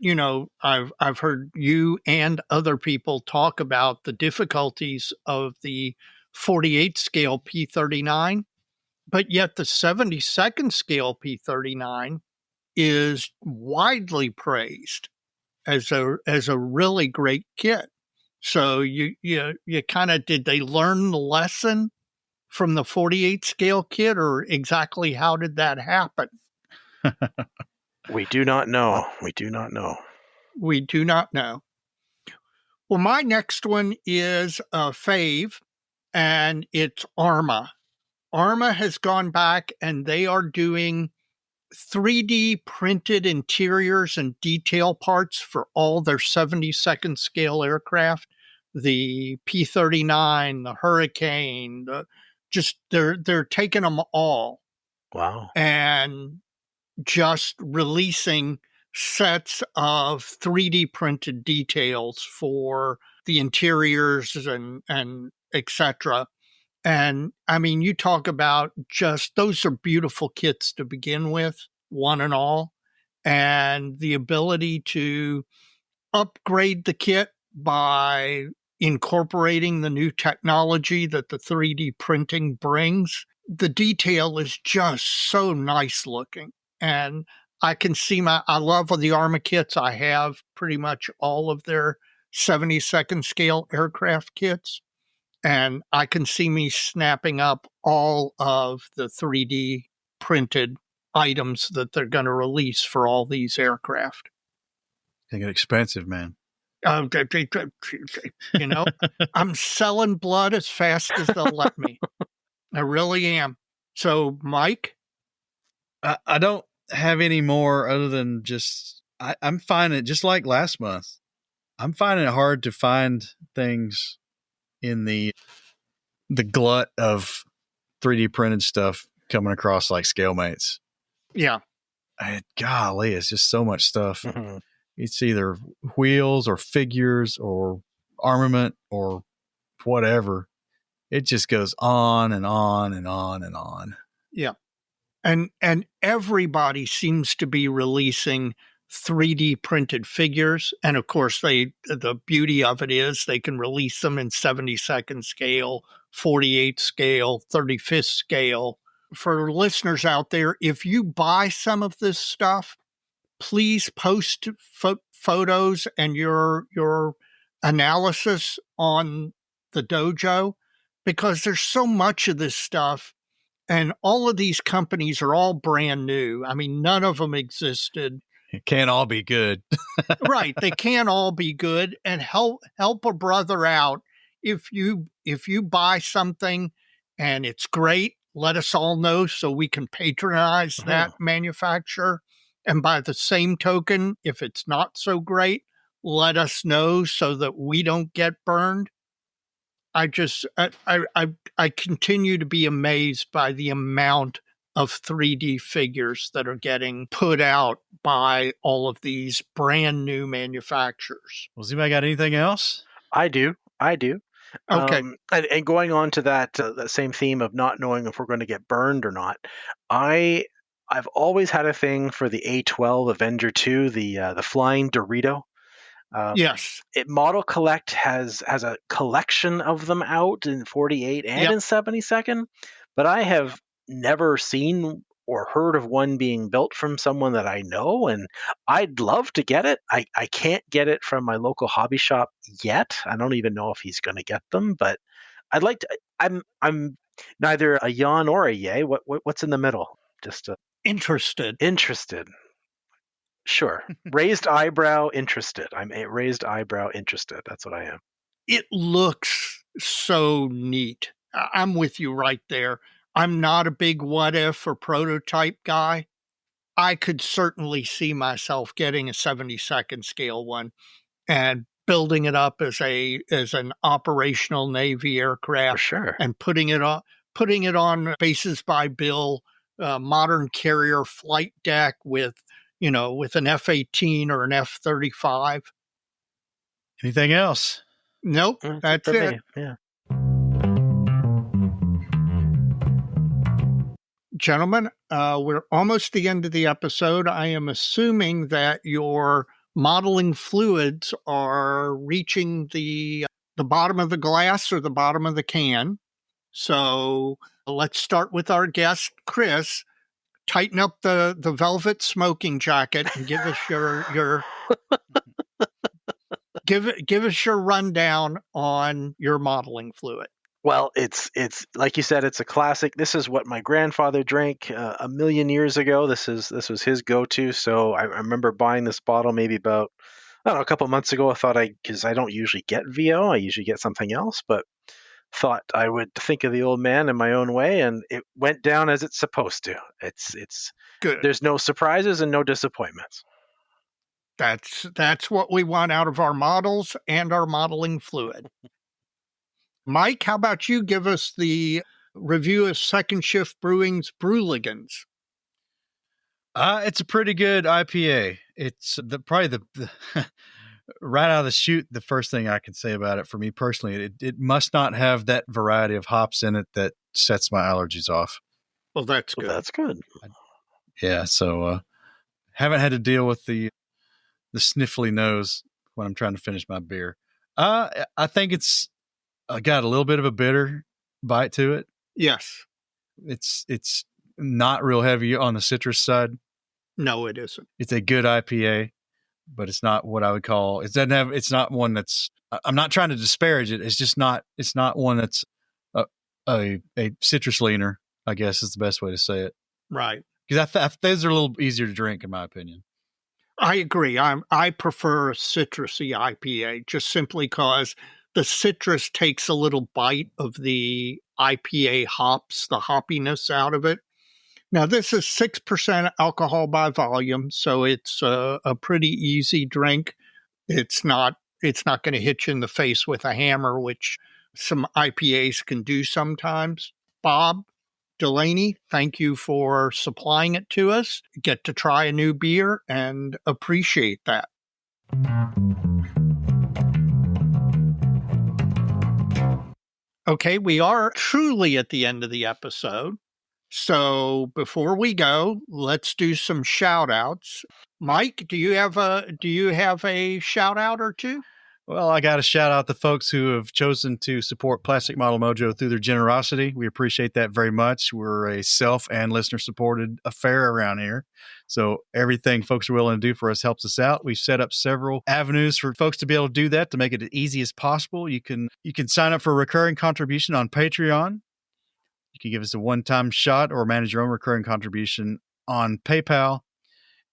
I've heard you and other people talk about the difficulties of the 48 scale P39, but yet the 72nd scale P39 is widely praised as a really great kit. So you kind of, did they learn the lesson from the 48 scale kit, or exactly how did that happen? We do not know. We do not know. We do not know. Well, my next one is a fave, and it's Arma. Arma has gone back and they are doing 3D printed interiors and detail parts for all their 72nd scale aircraft, the P-39, the Hurricane, they're taking them all. Wow. And just releasing sets of 3D printed details for the interiors and etc. And I mean, you talk about those are beautiful kits to begin with, one and all, and the ability to upgrade the kit by incorporating the new technology that the 3D printing brings. The detail is just so nice looking. And I can see I love the Arma kits. I have pretty much all of their 72nd scale aircraft kits. And I can see me snapping up all of the 3D printed items that they're going to release for all these aircraft. They get expensive, man. I'm selling blood as fast as they'll let me. I really am. So, Mike? I don't have any more other than I'm finding it just like last month. I'm finding it hard to find things in the glut of 3D printed stuff coming across like ScaleMates. Yeah. golly, it's just so much stuff. Mhm. It's either wheels or figures or armament or whatever. It just goes on and on and on and on. Yeah. And everybody seems to be releasing 3D printed figures. And of course, the beauty of it is they can release them in 72nd scale, 48 scale, 35th scale. For listeners out there, if you buy some of this stuff, please post photos and your analysis on the dojo, because there's so much of this stuff. And all of these companies are all brand new. I mean, none of them existed. It can't all be good. Right. They can't all be good. And help a brother out. If you buy something and it's great, let us all know so we can patronize that manufacturer. And by the same token, if it's not so great, let us know so that we don't get burned. I continue to be amazed by the amount of 3D figures that are getting put out by all of these brand new manufacturers. Well, has anybody got anything else? I do. Okay. And going on to that same theme of not knowing if we're going to get burned or not, I've always had a thing for the A12 Avenger 2, the flying Dorito. Yes. Model Collect has a collection of them out in 48 and in 72nd, but I have never seen or heard of one being built from someone that I know, and I'd love to get it. I can't get it from my local hobby shop yet. I don't even know if he's going to get them, but I'd like to. I'm neither a yawn or a yay. What's in the middle? Just Interested. Sure. Raised eyebrow interested. I'm a raised eyebrow interested. That's what I am. It looks so neat. I'm with you right there. I'm not a big what if or prototype guy. I could certainly see myself getting a 72nd scale one and building it up as an operational Navy aircraft. For sure. And putting it on bases by Bill, modern carrier flight deck with an F-18 or an F-35. Anything else? Nope, that's it. Yeah. Gentlemen, we're almost the end of the episode. I am assuming that your modeling fluids are reaching the bottom of the glass or the bottom of the can. So let's start with our guest, Chris. Tighten up the velvet smoking jacket and give us your give us your rundown on your modeling fluid. Well, it's like you said, it's a classic. This is what my grandfather drank a million years ago. This was his go-to. So I remember buying this bottle maybe about, I don't know, a couple months ago. Because I don't usually get VO, I usually get something else, but thought I would think of the old man in my own way, and it went down as it's supposed to. It's good. There's no surprises and no disappointments. That's what we want out of our models and our modeling fluid. Mike, how about you give us the review of Second Shift Brewing's Brewligans? It's a pretty good IPA. It's probably the right out of the chute, the first thing I can say about it for me personally. It must not have that variety of hops in it that sets my allergies off. Well, that's good. Well, that's good. Yeah, so haven't had to deal with the sniffly nose when I'm trying to finish my beer. I think it's got a little bit of a bitter bite to it. Yes. It's not real heavy on the citrus side. No, it isn't. It's a good IPA, but it's not what I would call. It's not one that's. I'm not trying to disparage it. It's just not. It's not one that's a citrus leaner, I guess is the best way to say it. Right. Because those are a little easier to drink, in my opinion. I agree. I prefer a citrusy IPA just simply because the citrus takes a little bite of the IPA hops, the hoppiness out of it. Now, this is 6% alcohol by volume, so it's a pretty easy drink. It's not going to hit you in the face with a hammer, which some IPAs can do sometimes. Bob, Delaney, thank you for supplying it to us. Get to try a new beer and appreciate that. Okay, we are truly at the end of the episode. So before we go, let's do some shout outs. Mike, do you have a shout out or two? Well, I got to shout out the folks who have chosen to support Plastic Model Mojo through their generosity. We appreciate that very much. We're a self and listener supported affair around here. So everything folks are willing to do for us helps us out. We've set up several avenues for folks to be able to do that to make it as easy as possible. You can sign up for a recurring contribution on Patreon. You can give us a one-time shot or manage your own recurring contribution on PayPal.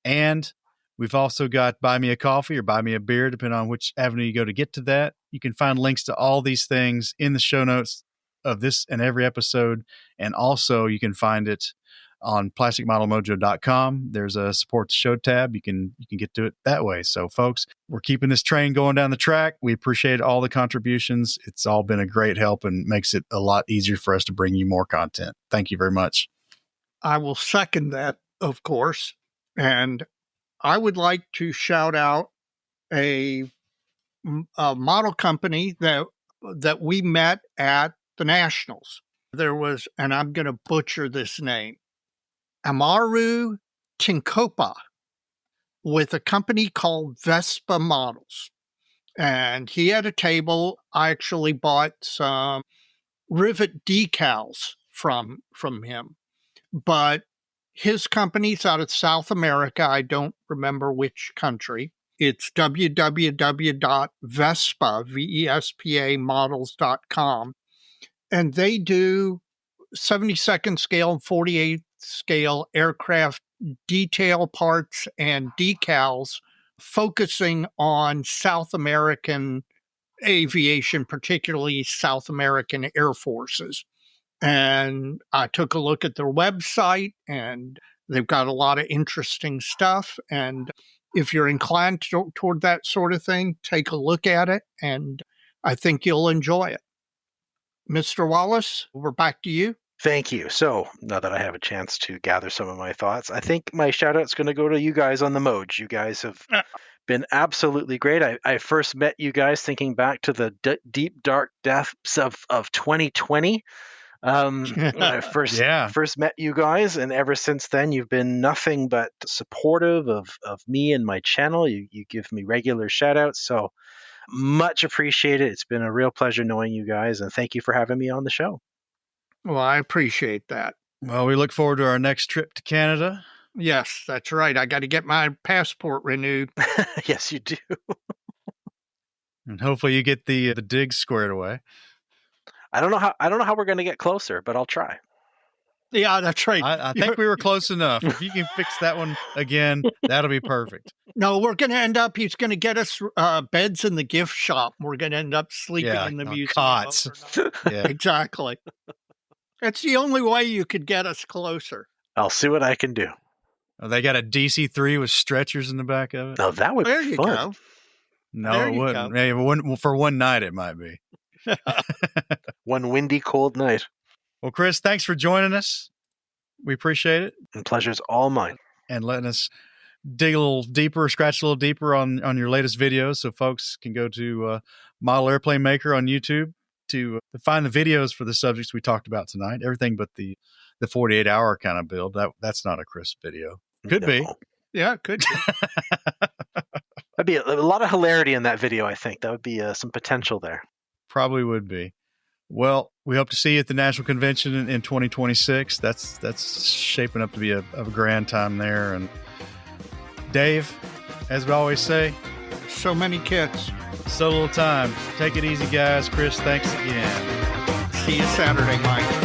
And we've also got Buy Me a Coffee or Buy Me a Beer, depending on which avenue you go to get to that. You can find links to all these things in the show notes of this and every episode. And also you can find it on plasticmodelmojo.com. There's a support the show tab. You can get to it that way. So folks, we're keeping this train going down the track. We appreciate all the contributions. It's all been a great help and makes it a lot easier for us to bring you more content. Thank you very much. I will second that, of course. And I would like to shout out a model company that we met at the Nationals. There was, and I'm going to butcher this name, Amaru Tinkopa, with a company called Vespa Models. And he had a table. I actually bought some rivet decals from him. But his company's out of South America. I don't remember which country. It's www.vespa models.com. And they do 72nd scale and 48th scale aircraft detail parts and decals, focusing on South American aviation, particularly South American Air Forces. And I took a look at their website, and they've got a lot of interesting stuff. And if you're inclined toward that sort of thing, take a look at it, and I think you'll enjoy it. Mr. Wallace, we're back to you. Thank you. So now that I have a chance to gather some of my thoughts, I think my shout out's going to go to you guys on the Moj. You guys have been absolutely great. I first met you guys thinking back to the deep, dark depths of 2020. When I first met you guys, and ever since then you've been nothing but supportive of me and my channel. You give me regular shout outs, so much appreciated. It's been a real pleasure knowing you guys, and thank you for having me on the show. Well, I appreciate that. Well, we look forward to our next trip to Canada. Yes, that's right. I got to get my passport renewed. Yes, you do. And hopefully you get the digs squared away. I don't know how we're going to get closer, but I'll try. Yeah, that's right. I think we were close enough. If you can fix that one again, that'll be perfect. No, we're going to end up, he's going to get us beds in the gift shop. We're going to end up sleeping in the museum. Cots. Yeah. Exactly. That's the only way you could get us closer. I'll see what I can do. Oh, they got a DC-3 with stretchers in the back of it? Oh, that would be fun. Go. No, there it wouldn't. Hey, for one night, it might be. One windy, cold night. Well, Chris, thanks for joining us. We appreciate it. And pleasure's all mine. And letting us dig a little deeper, scratch a little deeper on your latest videos, so folks can go to Model Airplane Maker on YouTube to find the videos for the subjects we talked about tonight. Everything but the 48-hour kind of build. That's not a Chris video. Could be. Yeah, it could be. That'd be a lot of hilarity in that video, I think. That would be some potential there. Probably would be. Well, we hope to see you at the National Convention in 2026. That's shaping up to be a grand time there. And Dave, as we always say, so many kits. So little time. Take it easy, guys. Chris, thanks again. See you Saturday, Mike.